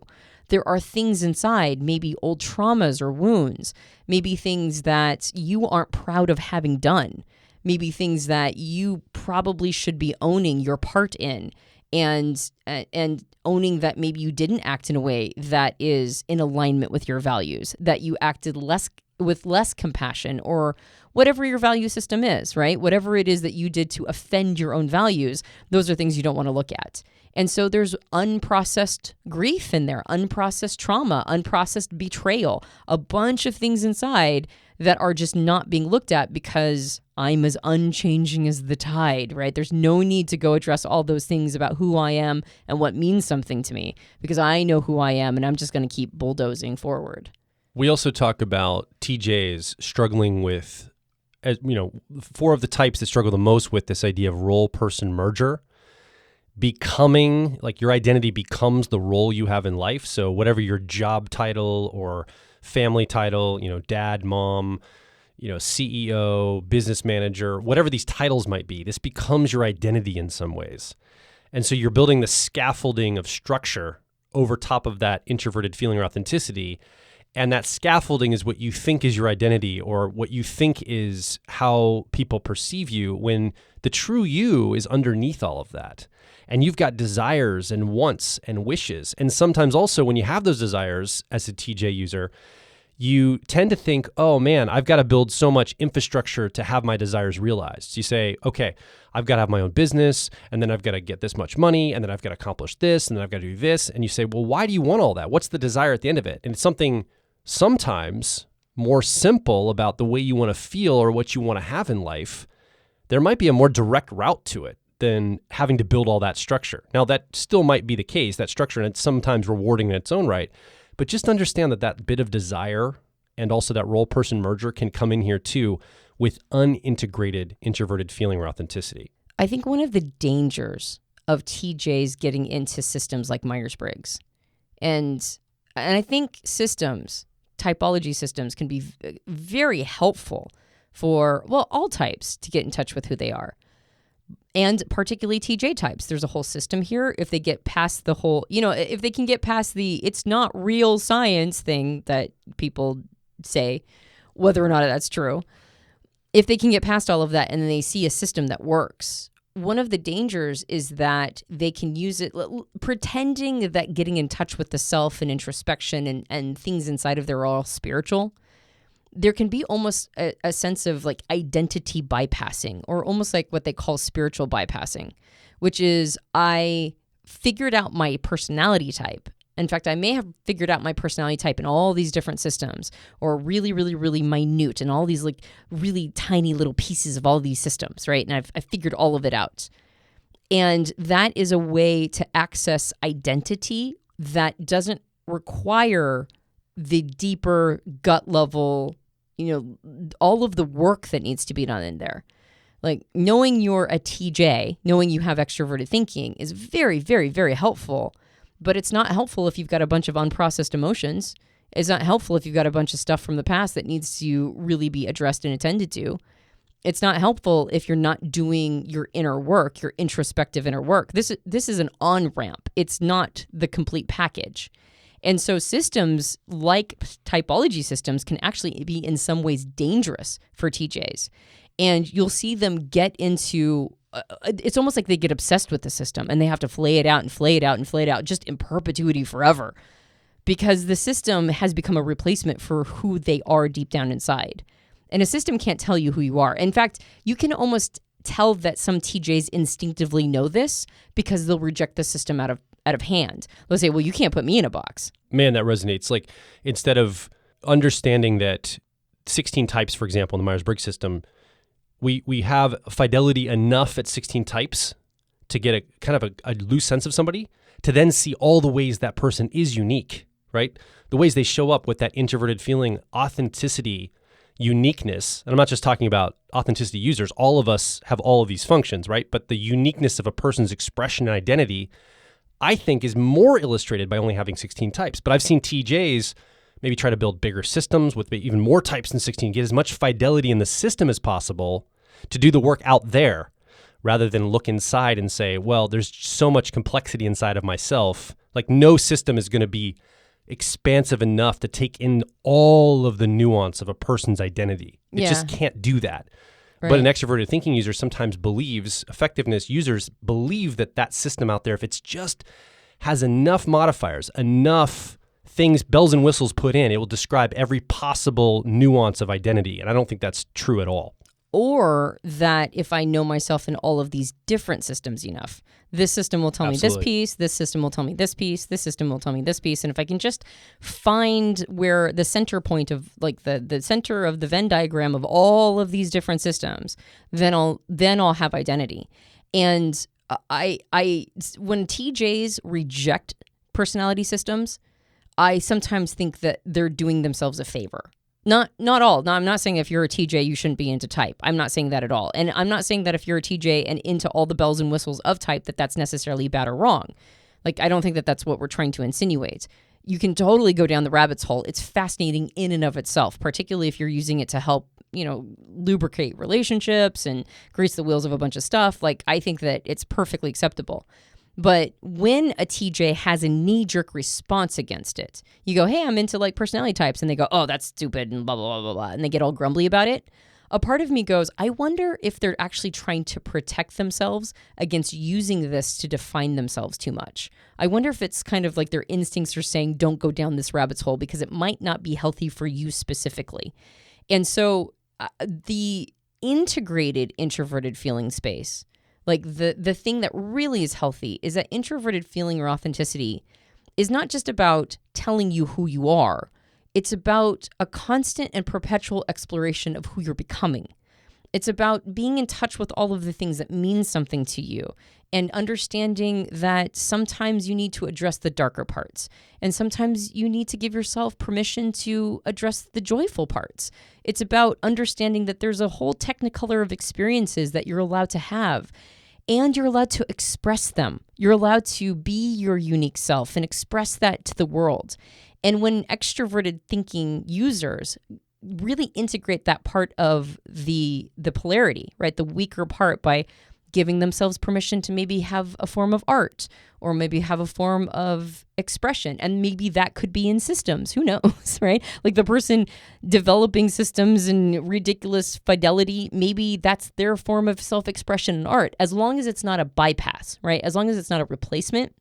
There are things inside, maybe old traumas or wounds, maybe things that you aren't proud of having done, maybe things that you probably should be owning your part in, and owning that maybe you didn't act in a way that is in alignment with your values, that you acted with less compassion or whatever your value system is, right? Whatever it is that you did to offend your own values, those are things you don't want to look at. And so there's unprocessed grief in there, unprocessed trauma, unprocessed betrayal, a bunch of things inside that are just not being looked at because I'm as unchanging as the tide, right? There's no need to go address all those things about who I am and what means something to me because I know who I am and I'm just going to keep bulldozing forward. We also talk about TJs struggling with, four of the types that struggle the most with this idea of role-person merger. becoming, like your identity becomes the role you have in life. So whatever your job title or family title, dad, mom, CEO, business manager, whatever these titles might be, this becomes your identity in some ways. And so you're building the scaffolding of structure over top of that introverted feeling or authenticity. And that scaffolding is what you think is your identity, or what you think is how people perceive you, when the true you is underneath all of that. And you've got desires and wants and wishes. And sometimes also when you have those desires as a TJ user, you tend to think, oh man, I've got to build so much infrastructure to have my desires realized. So you say, okay, I've got to have my own business, and then I've got to get this much money, and then I've got to accomplish this, and then I've got to do this. And you say, well, why do you want all that? What's the desire at the end of it? And it's something sometimes more simple about the way you want to feel or what you want to have in life. There might be a more direct route to it than having to build all that structure. Now, that still might be the case, that structure, and it's sometimes rewarding in its own right. But just understand that bit of desire and also that role-person merger can come in here too with unintegrated introverted feeling or authenticity. I think one of the dangers of TJs getting into systems like Myers-Briggs, and I think typology systems can be very helpful for, all types to get in touch with who they are. And particularly TJ types. There's a whole system here. If they get past the whole, if they can get past the it's not real science thing that people say, whether or not that's true, if they can get past all of that and then they see a system that works, one of the dangers is that they can use it pretending that getting in touch with the self and introspection and things inside of there are all spiritual. There can be almost a sense of like identity bypassing, or almost like what they call spiritual bypassing, which is I figured out my personality type. In fact, I may have figured out my personality type in all these different systems, or really, really, really minute in all these like really tiny little pieces of all these systems, right? And I've figured all of it out. And that is a way to access identity that doesn't require the deeper gut level, all of the work that needs to be done in there. Like knowing you're a TJ, knowing you have extroverted thinking is very, very, very helpful, but it's not helpful if you've got a bunch of unprocessed emotions. It's not helpful if you've got a bunch of stuff from the past that needs to really be addressed and attended to. It's not helpful if you're not doing your inner work, your introspective inner work. This is an on-ramp. It's not the complete package. And so systems like typology systems can actually be in some ways dangerous for TJs. And you'll see them get into, it's almost like they get obsessed with the system and they have to flay it out and flay it out and flay it out just in perpetuity forever, because the system has become a replacement for who they are deep down inside. And a system can't tell you who you are. In fact, you can almost tell that some TJs instinctively know this because they'll reject the system out of hand. They'll say, well, you can't put me in a box. Man, that resonates. Like, instead of understanding that 16 types, for example, in the Myers-Briggs system, we have fidelity enough at 16 types to get a kind of a loose sense of somebody, to then see all the ways that person is unique, right? The ways they show up with that introverted feeling, authenticity, uniqueness. And I'm not just talking about authenticity users. All of us have all of these functions, right? But the uniqueness of a person's expression and identity, I think, is more illustrated by only having 16 types. But I've seen TJs maybe try to build bigger systems with even more types than 16, get as much fidelity in the system as possible to do the work out there, rather than look inside and say, well, there's so much complexity inside of myself. Like, no system is going to be expansive enough to take in all of the nuance of a person's identity. It just can't do that. Right. But an extroverted thinking user sometimes believes, effectiveness users believe that system out there, if it's just has enough modifiers, enough things, bells and whistles put in, it will describe every possible nuance of identity. And I don't think that's true at all. Or that if I know myself in all of these different systems enough, this system will tell me this piece, this system will tell me this piece, this system will tell me this piece. And if I can just find where the center point of, like the center of the Venn diagram of all of these different systems, then I'll have identity. And I when TJs reject personality systems, I sometimes think that they're doing themselves a favor. Not all. No, I'm not saying if you're a TJ, you shouldn't be into type. I'm not saying that at all. And I'm not saying that if you're a TJ and into all the bells and whistles of type, that that's necessarily bad or wrong. Like, I don't think that that's what we're trying to insinuate. You can totally go down the rabbit's hole. It's fascinating in and of itself, particularly if you're using it to help, lubricate relationships and grease the wheels of a bunch of stuff. Like, I think that it's perfectly acceptable. But when a TJ has a knee-jerk response against it, you go, hey, I'm into like personality types. And they go, oh, that's stupid and blah, blah, blah, blah, blah. And they get all grumbly about it. A part of me goes, I wonder if they're actually trying to protect themselves against using this to define themselves too much. I wonder if it's kind of like their instincts are saying, don't go down this rabbit's hole because it might not be healthy for you specifically. And so the integrated introverted feeling space, like the thing that really is healthy is that introverted feeling or authenticity is not just about telling you who you are. It's about a constant and perpetual exploration of who you're becoming. It's about being in touch with all of the things that mean something to you and understanding that sometimes you need to address the darker parts and sometimes you need to give yourself permission to address the joyful parts. It's about understanding that there's a whole technicolor of experiences that you're allowed to have. And you're allowed to express them. You're allowed to be your unique self and express that to the world. And when extroverted thinking users really integrate that part of the polarity, right, the weaker part, by giving themselves permission to maybe have a form of art or maybe have a form of expression. And maybe that could be in systems. Who knows, right? Like the person developing systems and ridiculous fidelity, maybe that's their form of self-expression in art, as long as it's not a bypass, right? As long as it's not a replacement,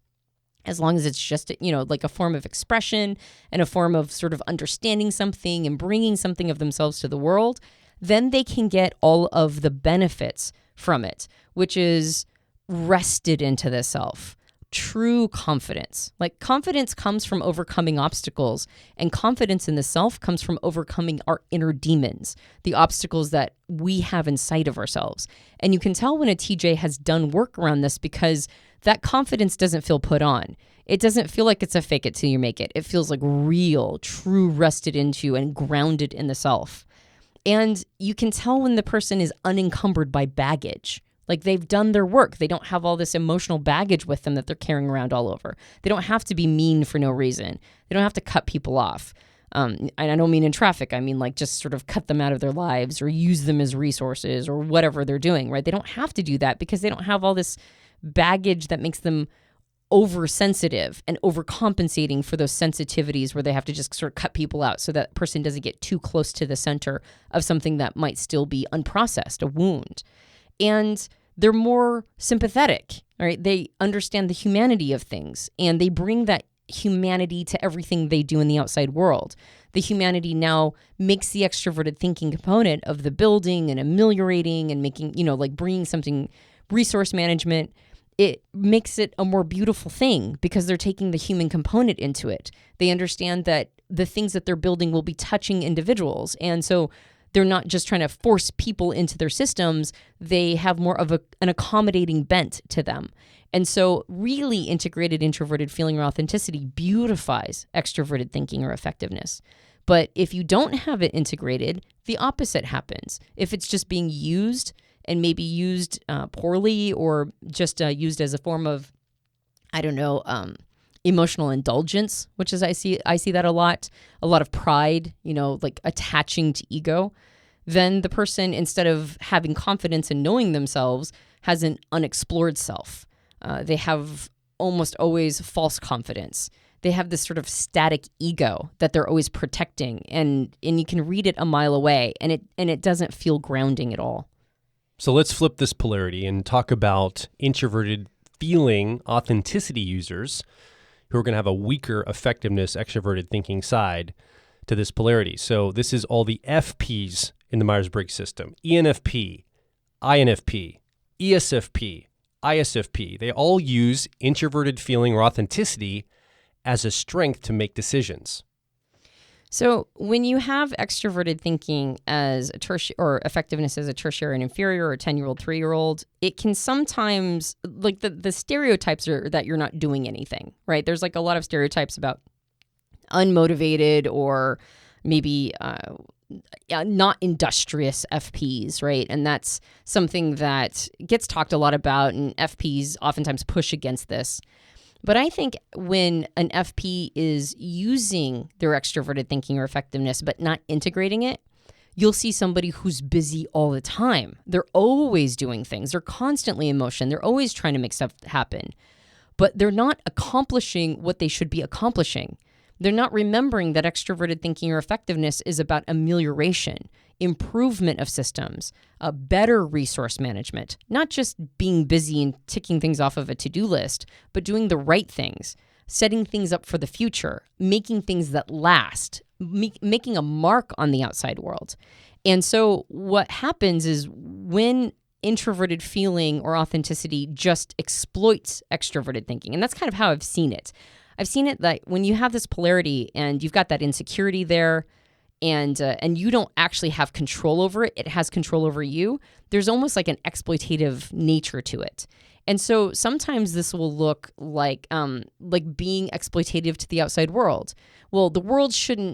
as long as it's just, like a form of expression and a form of sort of understanding something and bringing something of themselves to the world, then they can get all of the benefits from it, which is rested into the self, true confidence. Like confidence comes from overcoming obstacles, and confidence in the self comes from overcoming our inner demons, the obstacles that we have inside of ourselves. And you can tell when a TJ has done work around this because that confidence doesn't feel put on. It doesn't feel like it's a fake it till you make it. It feels like real, true, rested into and grounded in the self. And you can tell when the person is unencumbered by baggage. Like they've done their work. They don't have all this emotional baggage with them that they're carrying around all over. They don't have to be mean for no reason. They don't have to cut people off. And I don't mean in traffic. I mean like just sort of cut them out of their lives or use them as resources or whatever they're doing, right? They don't have to do that because they don't have all this baggage that makes them oversensitive and overcompensating for those sensitivities where they have to just sort of cut people out so that person doesn't get too close to the center of something that might still be unprocessed, a wound. And they're more sympathetic, right? They understand the humanity of things and they bring that humanity to everything they do in the outside world. The humanity now makes the extroverted thinking component of the building and ameliorating and making, like bringing something, resource management. It makes it a more beautiful thing because they're taking the human component into it. They understand that the things that they're building will be touching individuals. And so they're not just trying to force people into their systems. They have more of an accommodating bent to them. And so really integrated introverted feeling or authenticity beautifies extroverted thinking or effectiveness. But if you don't have it integrated, the opposite happens. If it's just being used and maybe used poorly or just used as a form of, emotional indulgence, which is I see that a lot of pride, like attaching to ego, then the person, instead of having confidence in knowing themselves, has an unexplored self. They have almost always false confidence. They have this sort of static ego that they're always protecting, and you can read it a mile away, and it doesn't feel grounding at all. So let's flip this polarity and talk about introverted feeling authenticity users who are going to have a weaker effectiveness extroverted thinking side to this polarity. So this is all the FPs in the Myers-Briggs system: ENFP, INFP, ESFP, ISFP. They all use introverted feeling or authenticity as a strength to make decisions. So when you have extroverted thinking as a tertiary or effectiveness as a tertiary and inferior or a 10-year-old, 3-year-old, it can sometimes, like the stereotypes are that you're not doing anything, right? There's like a lot of stereotypes about unmotivated or maybe not industrious FPs, right? And that's something that gets talked a lot about, and FPs oftentimes push against this. But I think when an FP is using their extroverted thinking or effectiveness but not integrating it, you'll see somebody who's busy all the time. They're always doing things. They're constantly in motion. They're always trying to make stuff happen. But they're not accomplishing what they should be accomplishing. They're not remembering that extroverted thinking or effectiveness is about amelioration, improvement of systems, a better resource management, not just being busy and ticking things off of a to-do list, but doing the right things, setting things up for the future, making things that last, making a mark on the outside world. And so what happens is when introverted feeling or authenticity just exploits extroverted thinking, and that's kind of how I've seen it. I've seen it that when you have this polarity and you've got that insecurity there, and you don't actually have control over it, it has control over you, there's almost like an exploitative nature to it. And so sometimes this will look like being exploitative to the outside world. Well,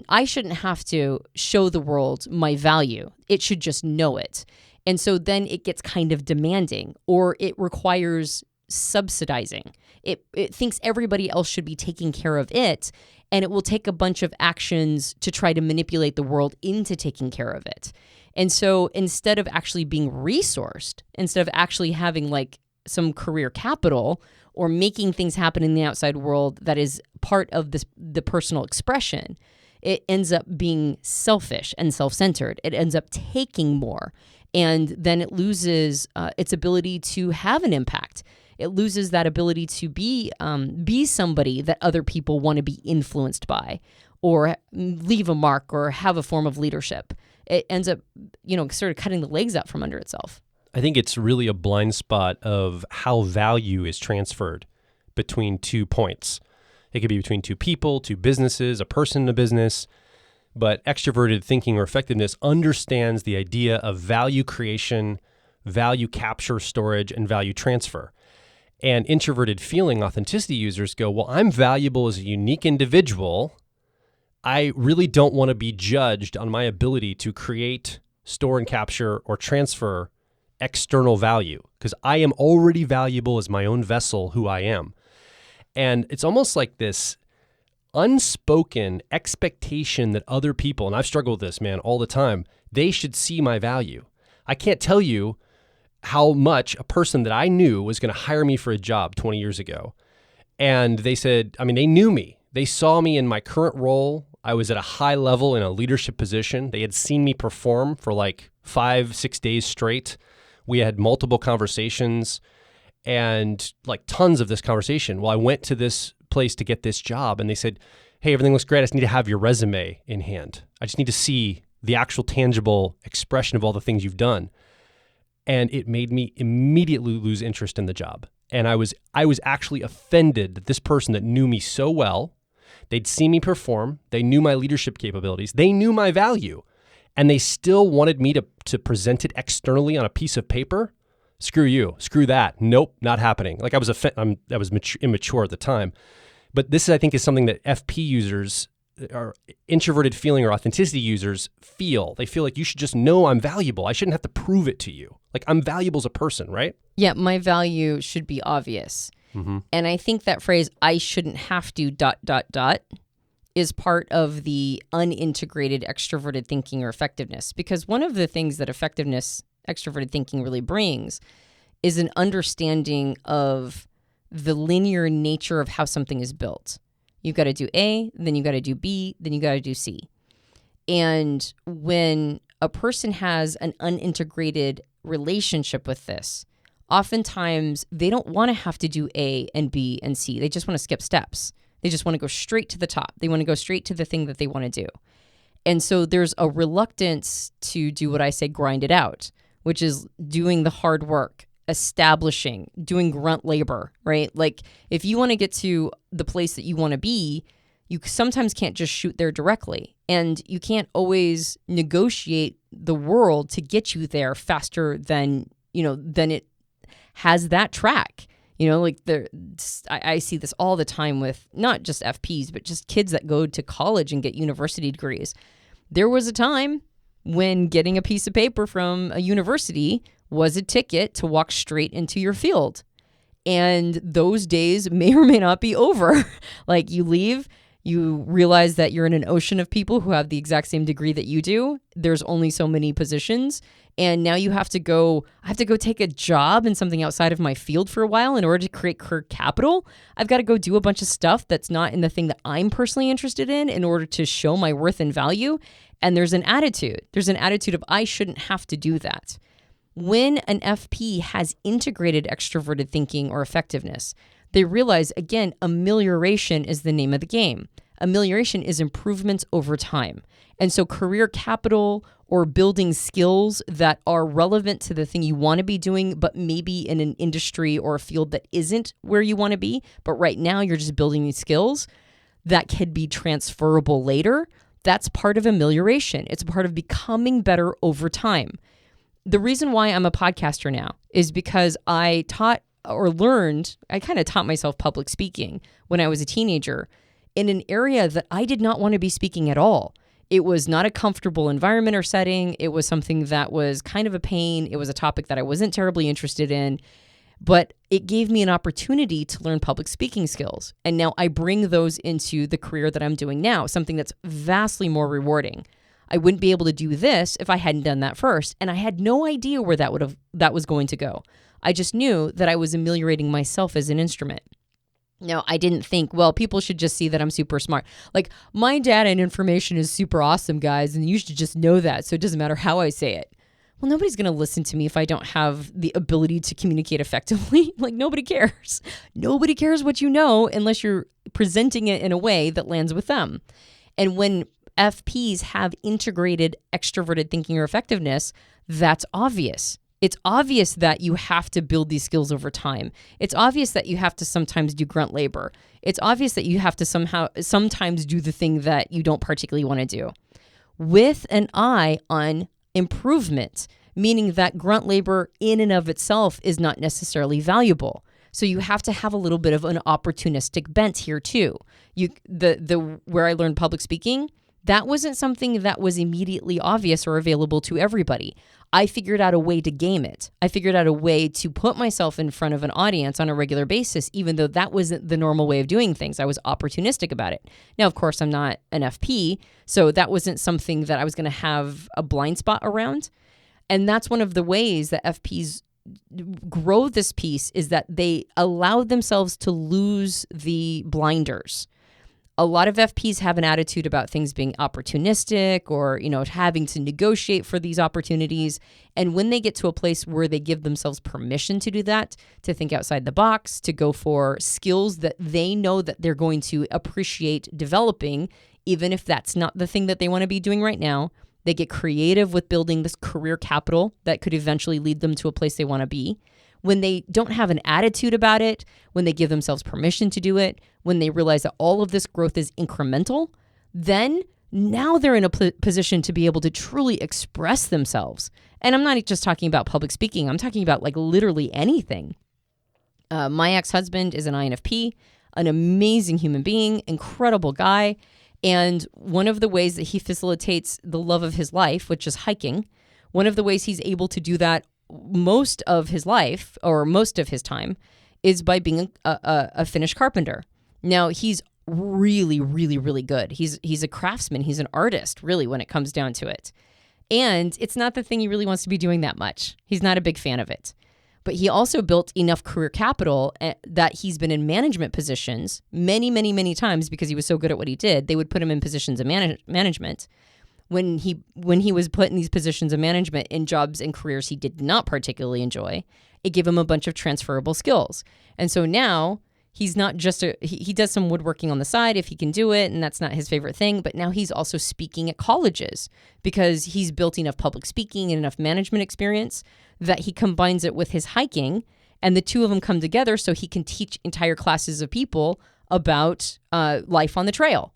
I shouldn't have to show the world my value. It should just know it. And so then it gets kind of demanding, or it requires subsidizing. It thinks everybody else should be taking care of it, and it will take a bunch of actions to try to manipulate the world into taking care of it. And so instead of actually being resourced, instead of actually having like some career capital or making things happen in the outside world that is part of the personal expression, it ends up being selfish and self-centered. It ends up taking more, and then it loses its ability to have an impact. It loses that ability to be somebody that other people want to be influenced by, or leave a mark, or have a form of leadership. It ends up, sort of cutting the legs out from under itself. I think it's really a blind spot of how value is transferred between 2 points. It could be between 2 people, 2 businesses, a person in a business. But extroverted thinking or effectiveness understands the idea of value creation, value capture, storage, and value transfer. And introverted feeling authenticity users go, well, I'm valuable as a unique individual. I really don't want to be judged on my ability to create, store, and capture or transfer external value, because I am already valuable as my own vessel, who I am. And it's almost like this unspoken expectation that other people, and I've struggled with this, man, all the time, they should see my value. I can't tell you how much a person that I knew was going to hire me for a job 20 years ago. And they said, they knew me. They saw me in my current role. I was at a high level in a leadership position. They had seen me perform for like 5-6 days straight. We had multiple conversations and like tons of this conversation. Well, I went to this place to get this job, and they said, hey, everything looks great. I just need to have your resume in hand. I just need to see the actual tangible expression of all the things you've done. And it made me immediately lose interest in the job. And I was actually offended that this person that knew me so well, they'd seen me perform, they knew my leadership capabilities, they knew my value, and they still wanted me to present it externally on a piece of paper. Screw you, screw that. Nope, not happening. Like I was immature at the time. But this, I think, is something that FP users or introverted feeling or authenticity users feel. They feel like you should just know I'm valuable. I shouldn't have to prove it to you. Like I'm valuable as a person, right? Yeah, my value should be obvious. Mm-hmm. And I think that phrase, I shouldn't have to ... is part of the unintegrated extroverted thinking or effectiveness. Because one of the things that extroverted thinking really brings is an understanding of the linear nature of how something is built. You've got to do A, then you've got to do B, then you got to do C. And when a person has an unintegrated relationship with this, oftentimes they don't want to have to do A and B and C. They just want to skip steps. They just want to go straight to the top. They want to go straight to the thing that they want to do. And so there's a reluctance to do what I say, grind it out, which is doing the hard work, establishing, doing grunt labor, right? Like if you want to get to the place that you want to be, you sometimes can't just shoot there directly. And you can't always negotiate the world to get you there faster than it has that track. I see this all the time with not just FPs, but just kids that go to college and get university degrees. There was a time when getting a piece of paper from a university was a ticket to walk straight into your field. And those days may or may not be over. Like you leave, you realize that you're in an ocean of people who have the exact same degree that you do. There's only so many positions. And now I have to go take a job in something outside of my field for a while in order to create career capital. I've got to go do a bunch of stuff that's not in the thing that I'm personally interested in order to show my worth and value. And there's an attitude. There's an attitude of I shouldn't have to do that. When an FP has integrated extroverted thinking or effectiveness, they realize, again, amelioration is the name of the game. Amelioration is improvements over time. And so career capital or building skills that are relevant to the thing you want to be doing, but maybe in an industry or a field that isn't where you want to be, but right now you're just building these skills that could be transferable later. That's part of amelioration. It's part of becoming better over time. The reason why I'm a podcaster now is because I kind of taught myself public speaking when I was a teenager in an area that I did not want to be speaking at all. It was not a comfortable environment or setting. It was something that was kind of a pain. It was a topic that I wasn't terribly interested in, but it gave me an opportunity to learn public speaking skills. And now I bring those into the career that I'm doing now, something that's vastly more rewarding. I wouldn't be able to do this if I hadn't done that first. And I had no idea where that was going to go. I just knew that I was ameliorating myself as an instrument. Now, I didn't think, well, people should just see that I'm super smart. Like, my data and information is super awesome, guys, and you should just know that, so it doesn't matter how I say it. Well, nobody's going to listen to me if I don't have the ability to communicate effectively. Like, nobody cares. Nobody cares what you know unless you're presenting it in a way that lands with them. And when FPs have integrated extroverted thinking or effectiveness, that's obvious. It's obvious that you have to build these skills over time. It's obvious that you have to sometimes do grunt labor. It's obvious that you have to sometimes do the thing that you don't particularly want to do, with an eye on improvement, meaning that grunt labor in and of itself is not necessarily valuable. So you have to have a little bit of an opportunistic bent here too. Where I learned public speaking, that wasn't something that was immediately obvious or available to everybody. I figured out a way to game it. I figured out a way to put myself in front of an audience on a regular basis, even though that wasn't the normal way of doing things. I was opportunistic about it. Now, of course, I'm not an FP, so that wasn't something that I was going to have a blind spot around. And that's one of the ways that FPs grow this piece, is that they allow themselves to lose the blinders. A lot of FPs have an attitude about things being opportunistic or, having to negotiate for these opportunities. And when they get to a place where they give themselves permission to do that, to think outside the box, to go for skills that they know that they're going to appreciate developing, even if that's not the thing that they want to be doing right now, they get creative with building this career capital that could eventually lead them to a place they want to be. When they don't have an attitude about it, when they give themselves permission to do it, when they realize that all of this growth is incremental, then now they're in a position to be able to truly express themselves. And I'm not just talking about public speaking. I'm talking about like literally anything. My ex-husband is an INFP, an amazing human being, incredible guy. And one of the ways that he facilitates the love of his life, which is hiking, one of the ways he's able to do that most of his life, or most of his time, is by being a finished carpenter. Now, he's really, really, really good. He's a craftsman. He's an artist, really, when it comes down to it. And it's not the thing he really wants to be doing that much. He's not a big fan of it. But he also built enough career capital that he's been in management positions many, many, many times because he was so good at what he did. They would put him in positions of management. When he was put in these positions of management in jobs and careers he did not particularly enjoy, it gave him a bunch of transferable skills. And so now he's not just he does some woodworking on the side if he can do it, and that's not his favorite thing, but now he's also speaking at colleges because he's built enough public speaking and enough management experience that he combines it with his hiking, and the two of them come together so he can teach entire classes of people about life on the trail.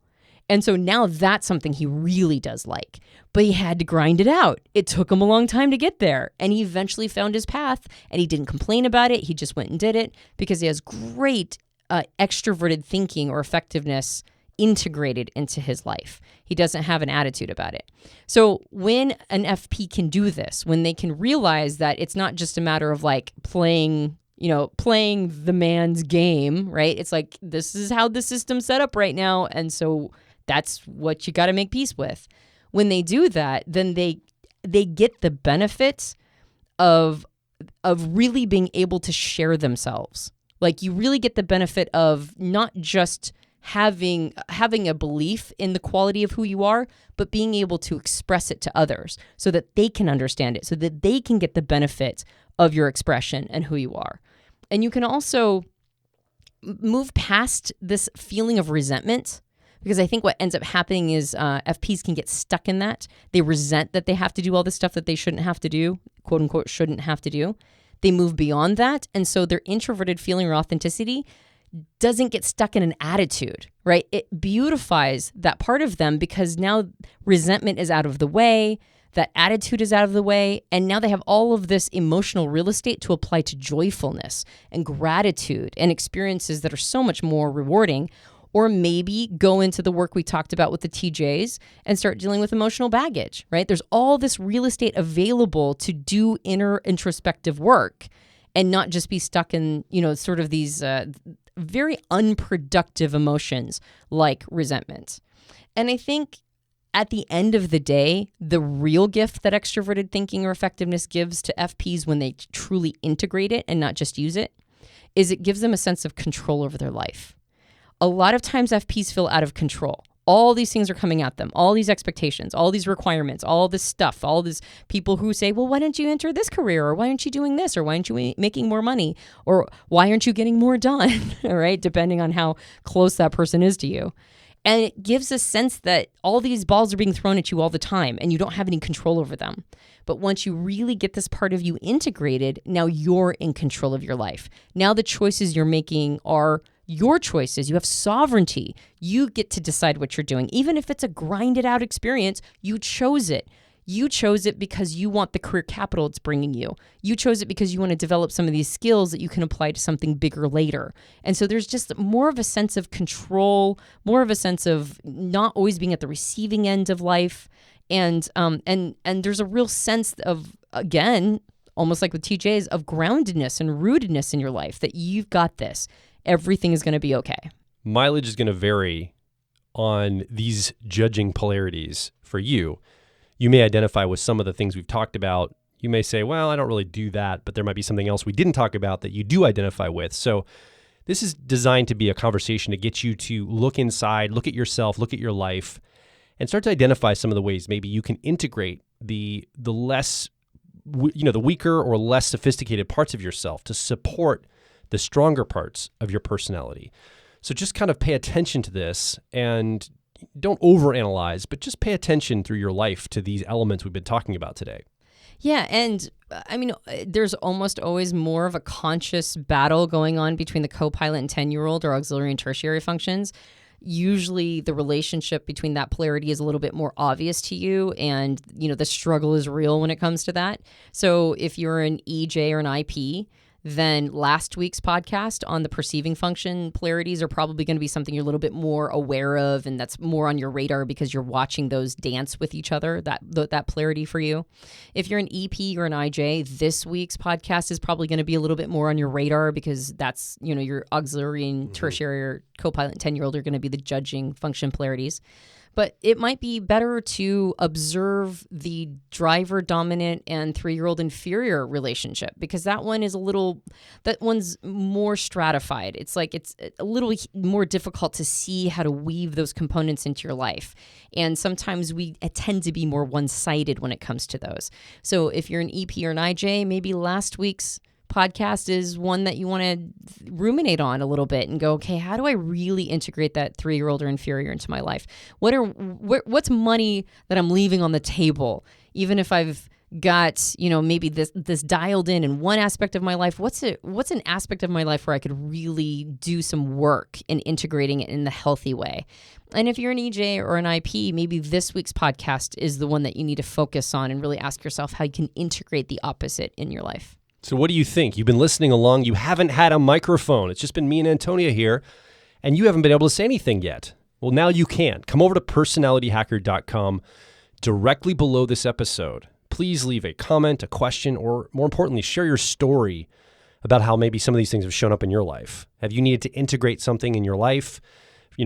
And so now that's something he really does like, but he had to grind it out. It took him a long time to get there, and he eventually found his path, and he didn't complain about it. He just went and did it because he has great extroverted thinking or effectiveness integrated into his life. He doesn't have an attitude about it. So when an FP can do this, when they can realize that it's not just a matter of like playing the man's game, right? It's like, this is how the system's set up right now. And so that's what you got to make peace with. When they do that, then they get the benefits of really being able to share themselves. Like, you really get the benefit of not just having a belief in the quality of who you are, but being able to express it to others so that they can understand it, so that they can get the benefit of your expression and who you are. And you can also move past this feeling of resentment, because I think what ends up happening is FPs can get stuck in that. They resent that they have to do all this stuff that they shouldn't have to do, quote unquote, shouldn't have to do. They move beyond that. And so their introverted feeling or authenticity doesn't get stuck in an attitude, right? It beautifies that part of them because now resentment is out of the way, that attitude is out of the way, and now they have all of this emotional real estate to apply to joyfulness and gratitude and experiences that are so much more rewarding. Or maybe go into the work we talked about with the TJs and start dealing with emotional baggage, right? There's all this real estate available to do introspective work and not just be stuck in, sort of these very unproductive emotions like resentment. And I think at the end of the day, the real gift that extroverted thinking or effectiveness gives to FPs when they truly integrate it and not just use it is it gives them a sense of control over their life. A lot of times FPs feel out of control. All these things are coming at them, all these expectations, all these requirements, all this stuff, all these people who say, well, why don't you enter this career? Or why aren't you doing this? Or why aren't you making more money? Or why aren't you getting more done? Right? Depending on how close that person is to you. And it gives a sense that all these balls are being thrown at you all the time and you don't have any control over them. But once you really get this part of you integrated, now you're in control of your life. Now the choices you're making are your choices. You have sovereignty. You get to decide what you're doing. Even if it's a grinded out experience, you chose it. You chose it because you want the career capital it's bringing you. You chose it because you want to develop some of these skills that you can apply to something bigger later. And so there's just more of a sense of control, more of a sense of not always being at the receiving end of life. And there's a real sense of, again, almost like with TJs, of groundedness and rootedness in your life, that you've got this. Everything is going to be okay. Mileage is going to vary on these judging polarities for you. You may identify with some of the things we've talked about. You may say, well, I don't really do that, but there might be something else we didn't talk about that you do identify with. So this is designed to be a conversation to get you to look inside, look at yourself, look at your life, and start to identify some of the ways maybe you can integrate the less, the weaker or less sophisticated parts of yourself to support the stronger parts of your personality. So just kind of pay attention to this and don't overanalyze, but just pay attention through your life to these elements we've been talking about today. Yeah, and I mean, there's almost always more of a conscious battle going on between the co-pilot and 10-year-old or auxiliary and tertiary functions. Usually the relationship between that polarity is a little bit more obvious to you, and the struggle is real when it comes to that. So if you're an EJ or an IP, then last week's podcast on the perceiving function polarities are probably going to be something you're a little bit more aware of, and that's more on your radar because you're watching those dance with each other, that polarity for you. If you're an EP or an IJ, this week's podcast is probably going to be a little bit more on your radar because that's, your auxiliary and tertiary or co-pilot and 10-year-old are going to be the judging function polarities. But it might be better to observe the driver dominant and 3-year-old inferior relationship because that one's more stratified. It's like it's a little more difficult to see how to weave those components into your life. And sometimes we tend to be more one-sided when it comes to those. So if you're an EP or an IJ, maybe last week's podcast is one that you want to ruminate on a little bit and go, okay, how do I really integrate that 3-year-old or inferior into my life? What's money that I'm leaving on the table? Even if I've got, maybe this dialed in one aspect of my life, what's an aspect of my life where I could really do some work in integrating it in the healthy way? And if you're an EJ or an IP, maybe this week's podcast is the one that you need to focus on and really ask yourself how you can integrate the opposite in your life. So what do you think? You've been listening along. You haven't had a microphone. It's just been me and Antonia here, and you haven't been able to say anything yet. Well, now you can. Come over to personalityhacker.com directly below this episode. Please leave a comment, a question, or more importantly, share your story about how maybe some of these things have shown up in your life. Have you needed to integrate something in your life,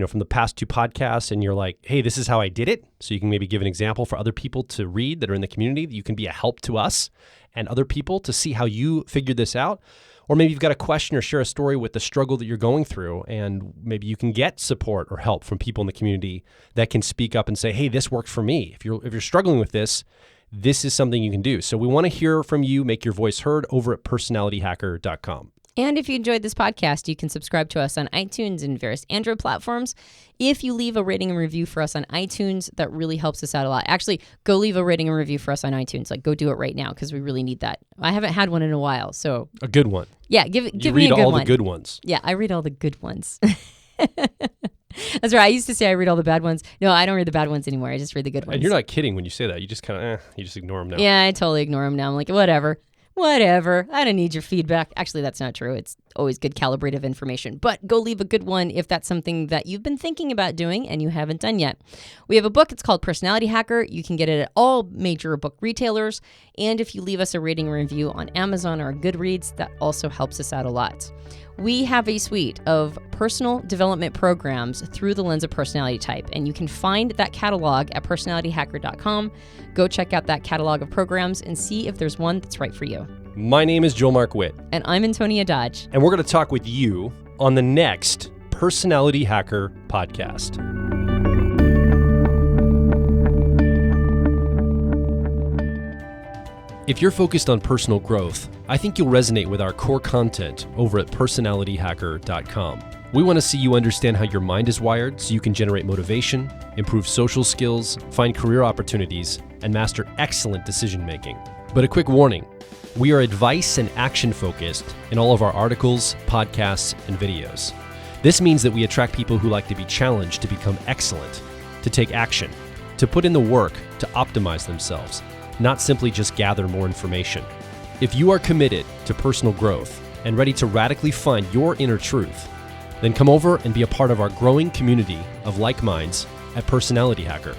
from the past 2 podcasts, and you're like, hey, this is how I did it. So you can maybe give an example for other people to read that are in the community. You can be a help to us and other people to see how you figured this out. Or maybe you've got a question or share a story with the struggle that you're going through, and maybe you can get support or help from people in the community that can speak up and say, hey, this worked for me. If you're struggling with this, this is something you can do. So we want to hear from you, make your voice heard over at personalityhacker.com. And if you enjoyed this podcast, you can subscribe to us on iTunes and various Android platforms. If you leave a rating and review for us on iTunes, that really helps us out a lot. Actually, go leave a rating and review for us on iTunes. Go do it right now because we really need that. I haven't had one in a while, so a good one. Yeah, give me a good one. You read all the good ones. Yeah, I read all the good ones. That's right. I used to say I read all the bad ones. No, I don't read the bad ones anymore. I just read the good ones. And you're not kidding when you say that. You just kind of, you just ignore them now. Yeah, I totally ignore them now. I'm like, whatever. I don't need your feedback. Actually, that's not true. It's always good calibrative information. But go leave a good one if that's something that you've been thinking about doing and you haven't done yet. We have a book. It's called Personality Hacker. You can get it at all major book retailers. And if you leave us a rating and review on Amazon or Goodreads, that also helps us out a lot. We have a suite of personal development programs through the lens of personality type, and you can find that catalog at personalityhacker.com. Go check out that catalog of programs and see if there's one that's right for you. My name is Joel Mark Witt. And I'm Antonia Dodge. And we're going to talk with you on the next Personality Hacker podcast. If you're focused on personal growth, I think you'll resonate with our core content over at personalityhacker.com. We want to see you understand how your mind is wired so you can generate motivation, improve social skills, find career opportunities, and master excellent decision making. But a quick warning, we are advice and action focused in all of our articles, podcasts, and videos. This means that we attract people who like to be challenged to become excellent, to take action, to put in the work to optimize themselves, not simply just gather more information. If you are committed to personal growth and ready to radically find your inner truth, then come over and be a part of our growing community of like minds at Personality Hacker.